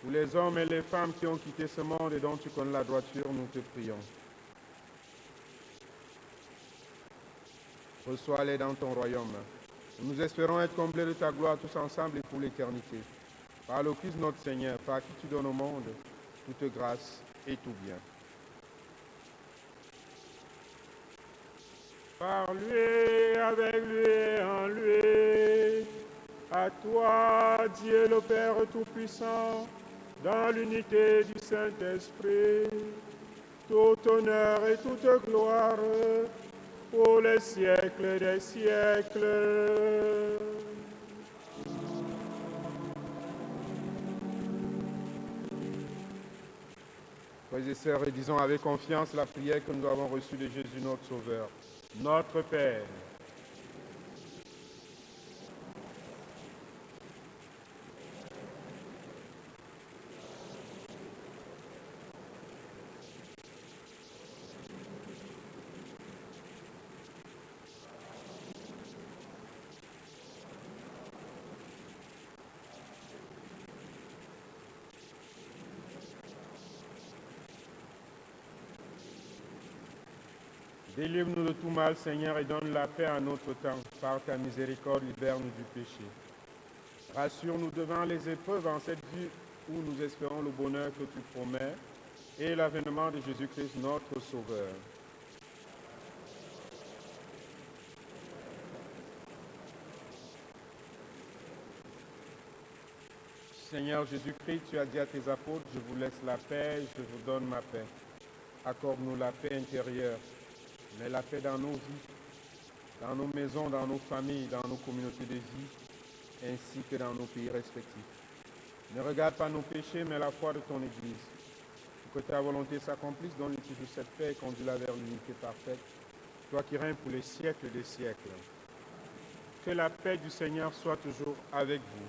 pour les hommes et les femmes qui ont quitté ce monde et dont tu connais la droiture, nous te prions. Reçois-les dans ton royaume. Nous espérons être comblés de ta gloire tous ensemble et pour l'éternité. Par le Christ notre Seigneur, par qui tu donnes au monde toute grâce et tout bien. Par lui, avec lui et en lui, à toi, Dieu le Père Tout-Puissant, dans l'unité du Saint-Esprit, tout honneur et toute gloire pour les siècles des siècles. Frères et sœurs, et disons avec confiance la prière que nous avons reçue de Jésus notre Sauveur. Notre Père, délivre-nous de tout mal, Seigneur, et donne la paix à notre temps. Par ta miséricorde, libère-nous du péché. Rassure-nous devant les épreuves en cette vie où nous espérons le bonheur que tu promets et l'avènement de Jésus-Christ, notre Sauveur. Seigneur Jésus-Christ, tu as dit à tes apôtres, je vous laisse la paix, je vous donne ma paix. Accorde-nous la paix intérieure, mais la paix dans nos vies, dans nos maisons, dans nos familles, dans nos communautés de vie, ainsi que dans nos pays respectifs. Ne regarde pas nos péchés, mais la foi de ton Église. Pour que ta volonté s'accomplisse, donne-lui toujours cette paix et conduis-la vers l'unité parfaite, toi qui règnes pour les siècles des siècles. Que la paix du Seigneur soit toujours avec vous.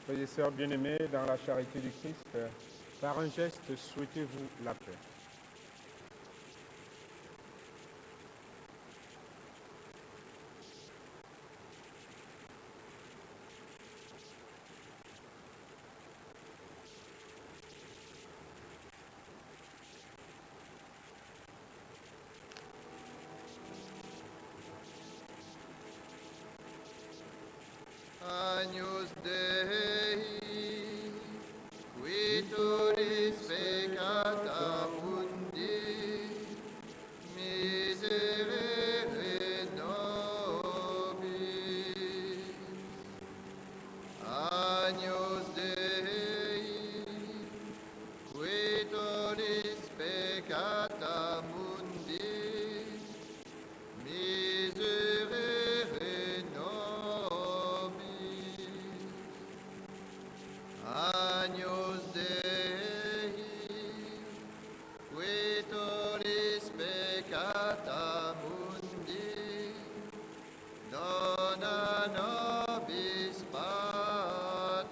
Frères et sœurs bien-aimés, dans la charité du Christ, par un geste, souhaitez-vous la paix. Agnus Dei, qui turis peccata beata mundi, dona nobis pace.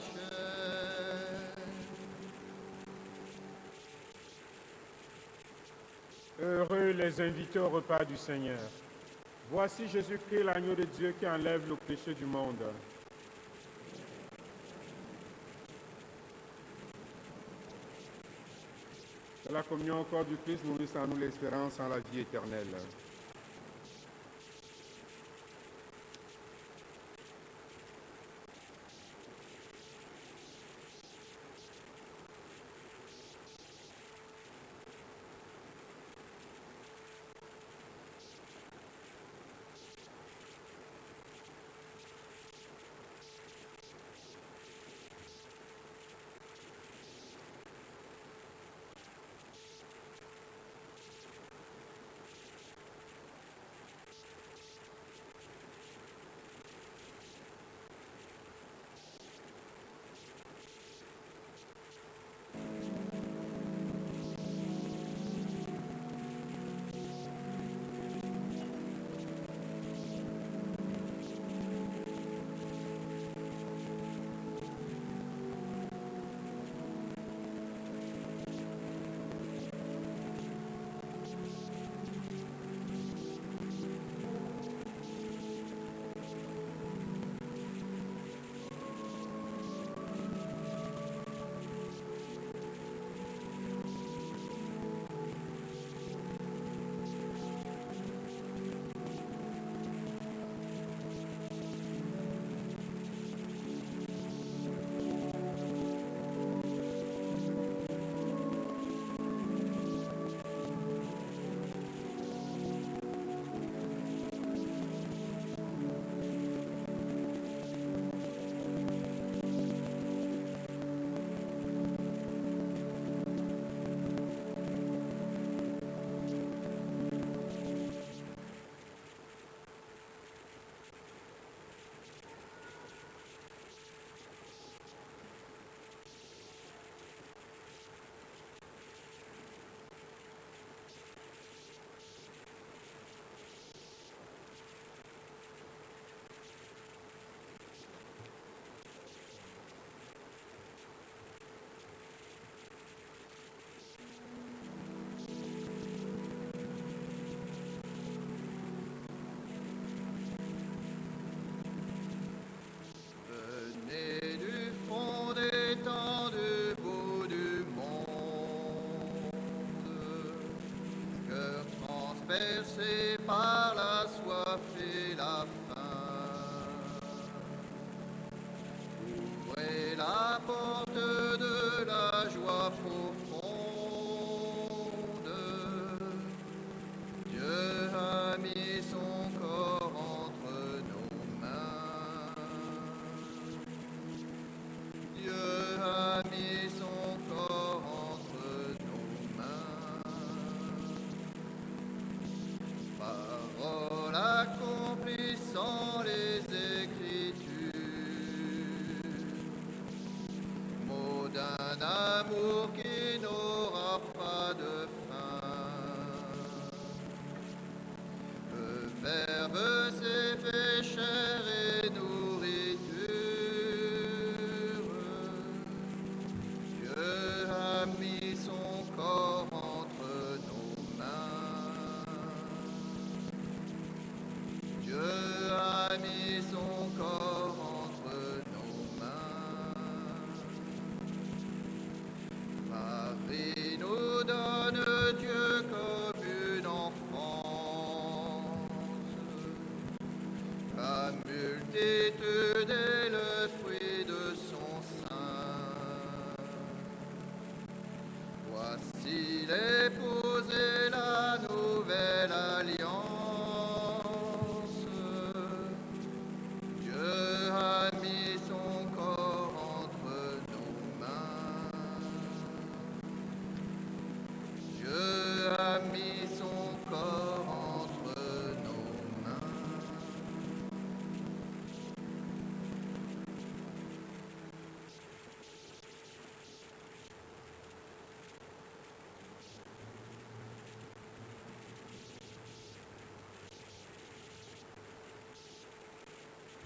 Heureux les invités au repas du Seigneur. Voici Jésus-Christ, l'agneau de Dieu qui enlève le péché du monde. Que la communion au corps du Christ nourrisse en nous l'espérance en la vie éternelle. Venez du fond des temps, du bout du monde, cœur transpercé par la soif et la faim. Ouvrez la porte de la joie profonde. Dieu a mis son corps entre nos mains. Dieu a mis son corps entre nos mains. Parole accomplissant les Écritures, mot d'un amour qui n'aura pas de fin. Le Verbe s'est fait chair et nourriture. Dieu a mis son corps entre nos mains. Dieu a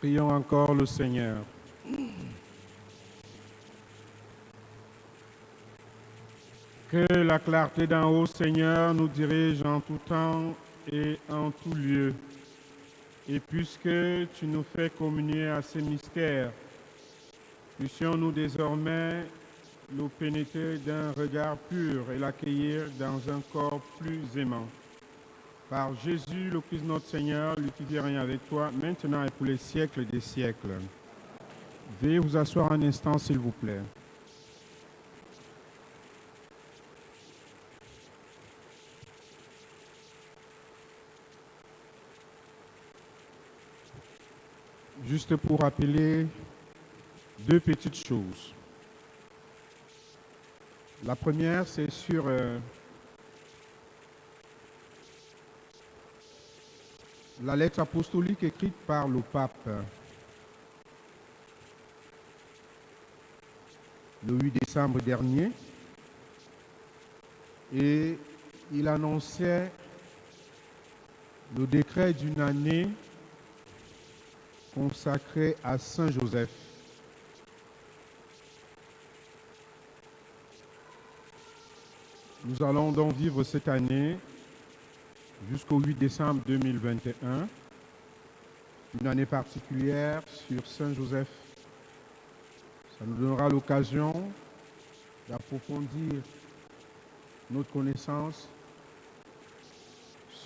Prions encore le Seigneur. Que la clarté d'en haut, Seigneur, nous dirige en tout temps et en tout lieu. Et puisque tu nous fais communier à ces mystères, puissions-nous désormais nous pénétrer d'un regard pur et l'accueillir dans un corps plus aimant. Par Jésus, le Christ notre Seigneur, lui qui vit rien avec toi, maintenant et pour les siècles des siècles. Veuillez vous asseoir un instant, s'il vous plaît. Juste pour rappeler deux petites choses. La première, c'est sur la lettre apostolique écrite par le pape le 8 décembre dernier. Et il annonçait le décret d'une année consacrée à Saint Joseph. Nous allons donc vivre cette année jusqu'au 8 décembre 2021, une année particulière sur Saint Joseph. Ça nous donnera l'occasion d'approfondir notre connaissance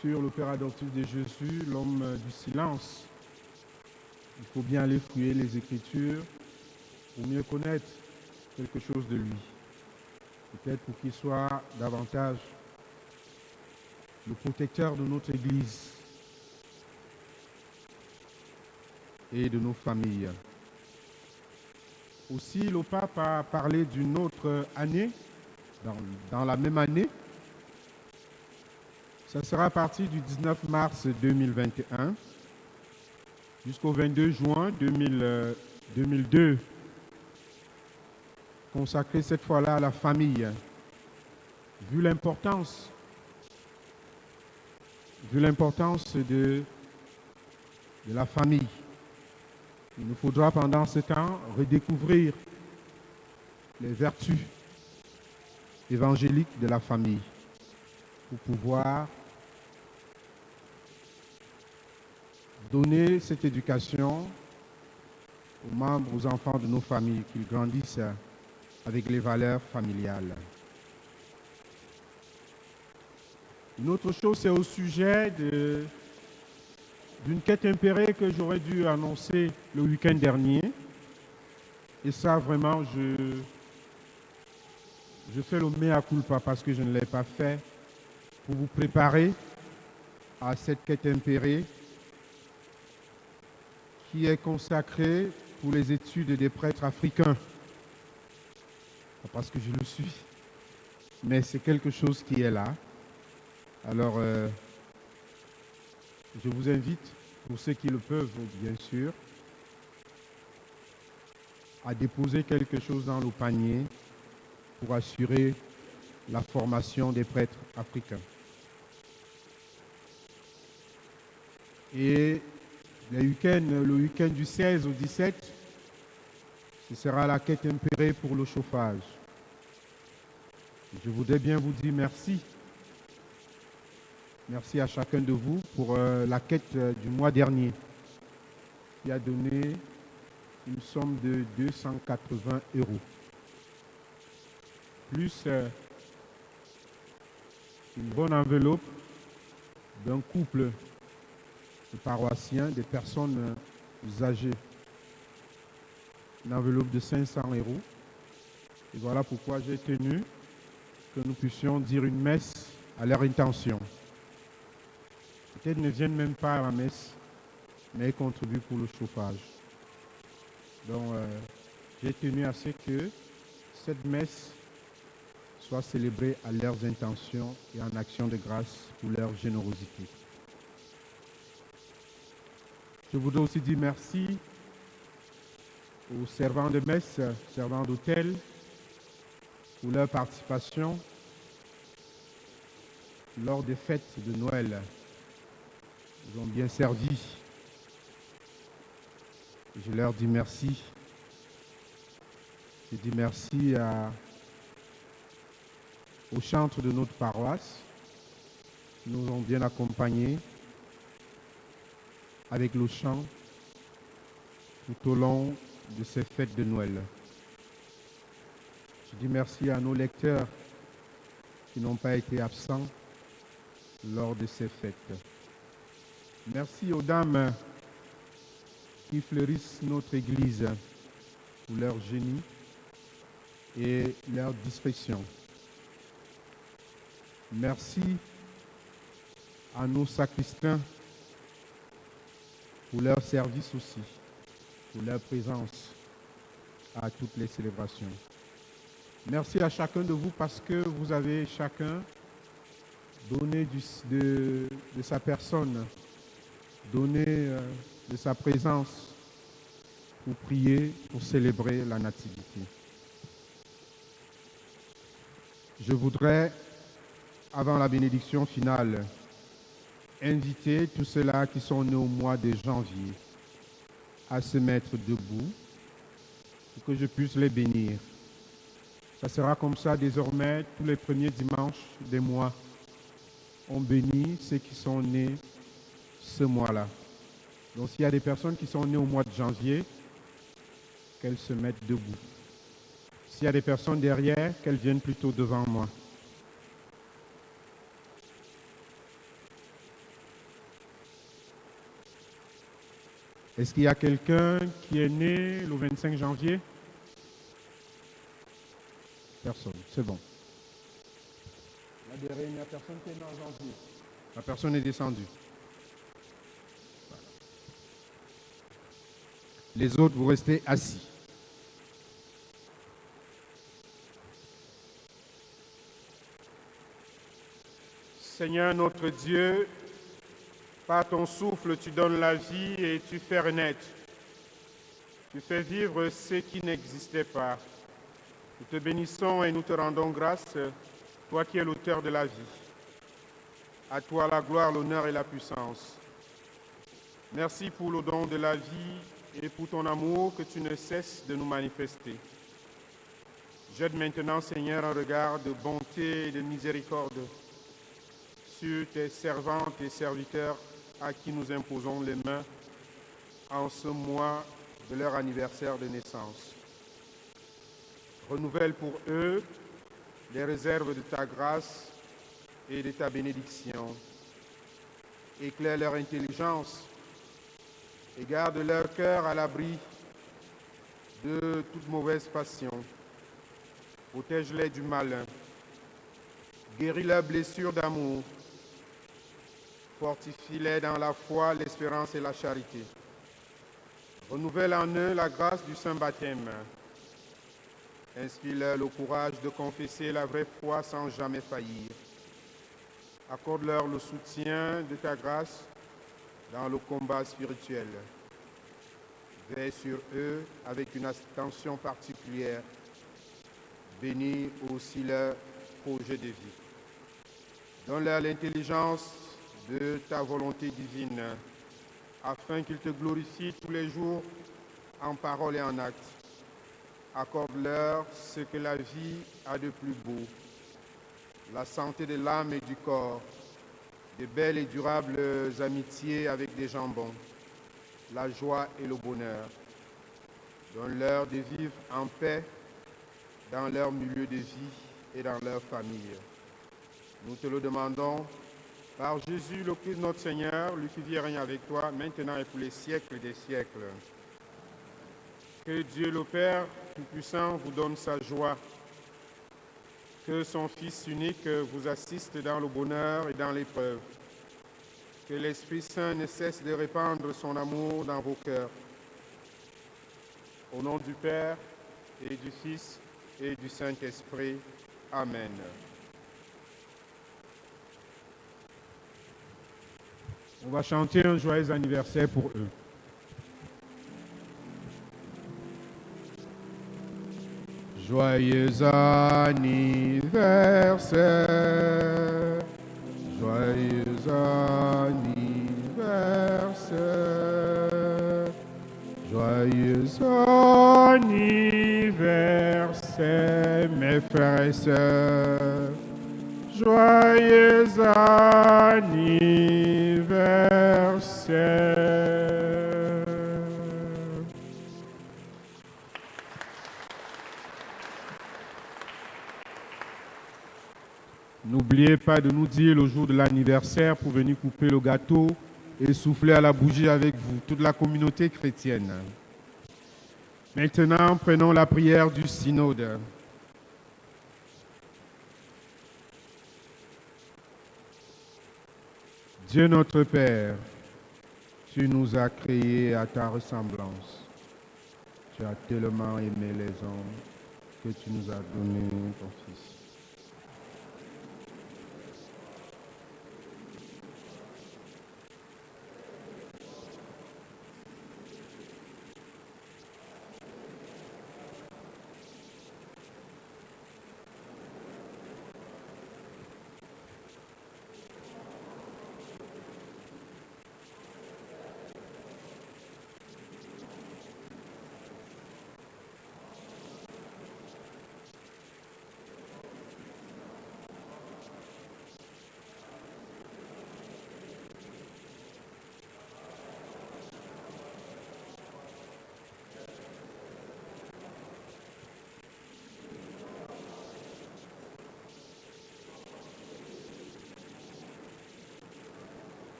sur le Père adoptif de Jésus, l'homme du silence. Il faut bien aller fouiller les Écritures pour mieux connaître quelque chose de lui. Peut-être pour qu'il soit davantage le protecteur de notre Église et de nos familles. Aussi, le pape a parlé d'une autre année, dans la même année. Ça sera à partir du 19 mars 2021 jusqu'au 22 juin 2002, consacré cette fois-là à la famille. Vu l'importance de la famille, il nous faudra pendant ce temps redécouvrir les vertus évangéliques de la famille pour pouvoir donner cette éducation aux membres, aux enfants de nos familles, qu'ils grandissent avec les valeurs familiales. Une autre chose, c'est au sujet d'une quête impérée que j'aurais dû annoncer le week-end dernier. Et ça, vraiment, je fais le mea culpa parce que je ne l'ai pas fait pour vous préparer à cette quête impérée qui est consacrée pour les études des prêtres africains. Pas parce que je le suis, mais c'est quelque chose qui est là. Alors, je vous invite, pour ceux qui le peuvent, bien sûr, à déposer quelque chose dans le panier pour assurer la formation des prêtres africains. Et le week-end du 16 au 17, ce sera la quête impérée pour le chauffage. Je voudrais bien vous dire merci. Merci à chacun de vous pour la quête du mois dernier, qui a donné une somme de 280 €. Plus une bonne enveloppe d'un couple de paroissiens, des personnes âgées. Une enveloppe de 500 €. Et voilà pourquoi j'ai tenu que nous puissions dire une messe à leur intention. Peut-être ne viennent même pas à la messe, mais contribuent pour le chauffage. Donc, j'ai tenu à ce que cette messe soit célébrée à leurs intentions et en action de grâce pour leur générosité. Je voudrais aussi dire merci aux servants de messe, servants d'hôtel, pour leur participation lors des fêtes de Noël. Ils ont bien servi. Je leur dis merci. Je dis merci aux chantres de notre paroisse qui nous ont bien accompagnés avec le chant tout au long de ces fêtes de Noël. Je dis merci à nos lecteurs qui n'ont pas été absents lors de ces fêtes. Merci aux dames qui fleurissent notre Église pour leur génie et leur discrétion. Merci à nos sacristains pour leur service aussi, pour leur présence à toutes les célébrations. Merci à chacun de vous parce que vous avez chacun donné de sa personne, donné de sa présence pour prier, pour célébrer la Nativité. Je voudrais, avant la bénédiction finale, inviter tous ceux-là qui sont nés au mois de janvier à se mettre debout pour que je puisse les bénir. Ça sera comme ça désormais tous les premiers dimanches des mois. On bénit ceux qui sont nés ce mois-là. Donc s'il y a des personnes qui sont nées au mois de janvier, qu'elles se mettent debout. S'il y a des personnes derrière, qu'elles viennent plutôt devant moi. Est-ce qu'il y a quelqu'un qui est né le 25 janvier? Personne, c'est bon. Là derrière, il n'y a personne qui est né en janvier. La personne est descendue. Voilà. Les autres, vous restez assis. Seigneur notre Dieu, par ton souffle, tu donnes la vie et tu fais renaître. Tu fais vivre ce qui n'existait pas. Nous te bénissons et nous te rendons grâce, toi qui es l'auteur de la vie. À toi la gloire, l'honneur et la puissance. Merci pour le don de la vie et pour ton amour que tu ne cesses de nous manifester. Jette maintenant, Seigneur, un regard de bonté et de miséricorde sur tes servantes et serviteurs à qui nous imposons les mains en ce mois de leur anniversaire de naissance. Renouvelle pour eux les réserves de ta grâce et de ta bénédiction. Éclaire leur intelligence et garde leur cœur à l'abri de toute mauvaise passion. Protège-les du malin. Guéris leurs blessures d'amour. Fortifie-les dans la foi, l'espérance et la charité. Renouvelle en eux la grâce du saint baptême. Inspire-leur le courage de confesser la vraie foi sans jamais faillir. Accorde-leur le soutien de ta grâce dans le combat spirituel. Veille sur eux avec une attention particulière. Bénis aussi leur projet de vie. Donne-leur l'intelligence de ta volonté divine, afin qu'ils te glorifient tous les jours en parole et en acte. Accorde-leur ce que la vie a de plus beau, la santé de l'âme et du corps, de belles et durables amitiés avec des gens bons, la joie et le bonheur. Donne-leur de vivre en paix dans leur milieu de vie et dans leur famille. Nous te le demandons par Jésus, le Christ notre Seigneur, lui qui vit et règne avec toi, maintenant et pour les siècles des siècles. Que Dieu le Père Tout-Puissant vous donne sa joie. Que son Fils unique vous assiste dans le bonheur et dans l'épreuve. Que l'Esprit Saint ne cesse de répandre son amour dans vos cœurs. Au nom du Père et du Fils et du Saint-Esprit. Amen. On va chanter un joyeux anniversaire pour eux. Joyeux anniversaire, joyeux anniversaire, joyeux frères et sœurs, joyeux anniversaire. N'oubliez pas de nous dire le jour de l'anniversaire pour venir couper le gâteau et souffler à la bougie avec vous, toute la communauté chrétienne. Maintenant, prenons la prière du synode. Dieu notre Père, tu nous as créés à ta ressemblance. Tu as tellement aimé les hommes que tu nous as donné ton Fils.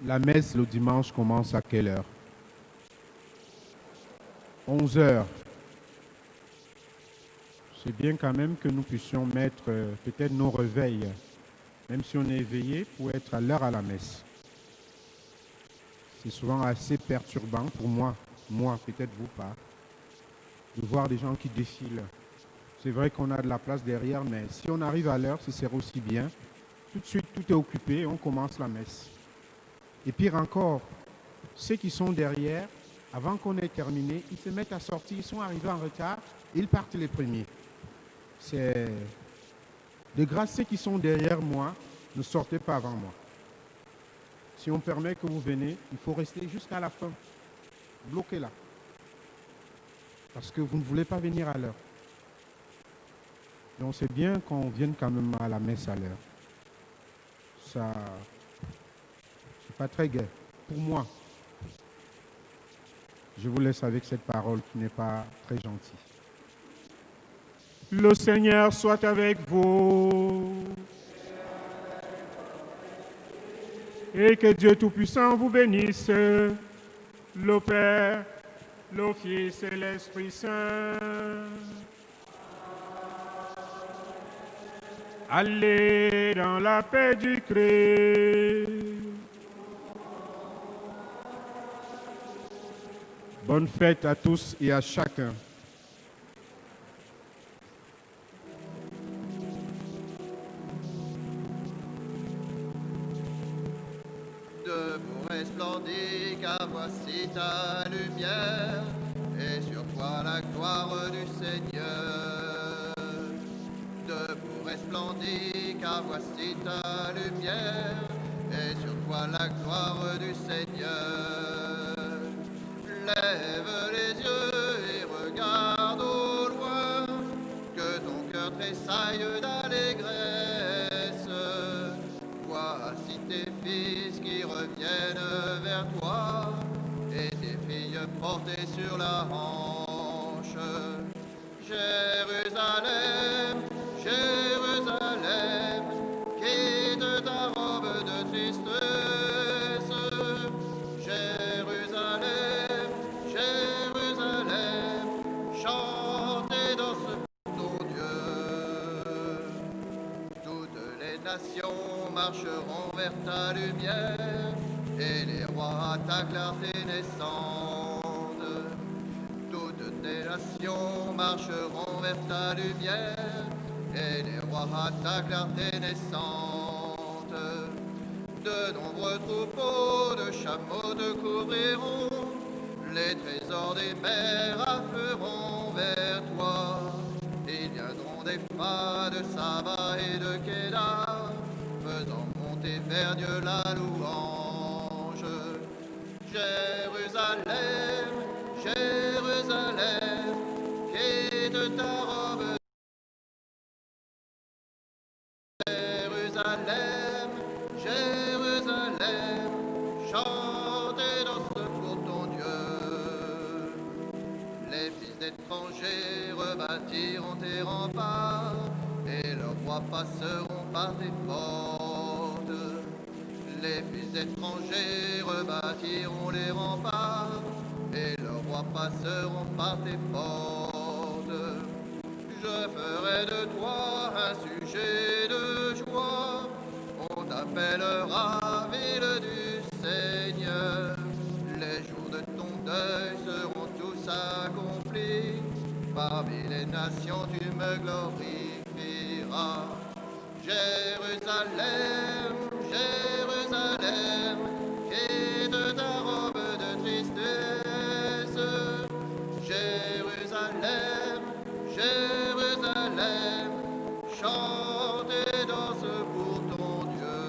La messe le dimanche commence à quelle heure? 11 heures. C'est bien quand même que nous puissions mettre peut-être nos réveils, même si on est éveillé, pour être à l'heure à la messe. C'est souvent assez perturbant pour moi, peut-être vous pas, de voir des gens qui défilent. C'est vrai qu'on a de la place derrière, mais si on arrive à l'heure, ce serait aussi bien. Tout de suite, tout est occupé, on commence la messe. Et pire encore, ceux qui sont derrière, avant qu'on ait terminé, ils se mettent à sortir, ils sont arrivés en retard, ils partent les premiers. C'est de grâce, ceux qui sont derrière moi, ne sortez pas avant moi. Si on permet que vous venez, il faut rester jusqu'à la fin. Bloquez là. Parce que vous ne voulez pas venir à l'heure. Donc c'est bien qu'on vienne quand même à la messe à l'heure. Ça, c'est pas très gai. Pour moi, je vous laisse avec cette parole qui n'est pas très gentille. Le Seigneur soit avec vous. Et que Dieu Tout-Puissant vous bénisse, le Père, le Fils et l'Esprit Saint. Allez dans la paix du Christ. Bonne fête à tous et à chacun. Debout resplendis, car voici ta lumière, et sur toi la gloire du Seigneur. Debout resplendis, car voici ta lumière, et sur toi la gloire du Seigneur. Lève les yeux et regarde au loin, que ton cœur tressaille d'allégresse. Voici tes fils qui reviennent vers toi, et tes filles portées sur la hanche. Jérusalem, Jérusalem, quitte ta robe de tristesse. Jérusalem, Jérusalem, chantez dans ce ton Dieu. Toutes les nations marcheront vers ta lumière, et les rois à ta clarté naissante. Toutes tes nations marcheront vers ta lumière, et les rois à ta clarté naissante. De nombreux troupeaux de chameaux te couvriront, les trésors des mers afflueront vers toi. Ils viendront des pas de Saba et de Kédar, faisant monter vers Dieu la louange. Jérusalem, Jérusalem, quitte ta robe. Jérusalem, Jérusalem, chante et danse pour ton Dieu. Les fils d'étrangers rebâtiront tes remparts, et leurs rois passeront par tes portes. Les fils d'étrangers rebâtiront les remparts, et leurs rois passeront par tes portes. Je ferai de toi un sujet de joie, on t'appellera ville du Seigneur. Les jours de ton deuil seront tous accomplis, parmi les nations tu me glorifieras. Jérusalem, Jérusalem, quitte ta robe de tristesse. Jérusalem, Jérusalem, chante et danse pour ton Dieu.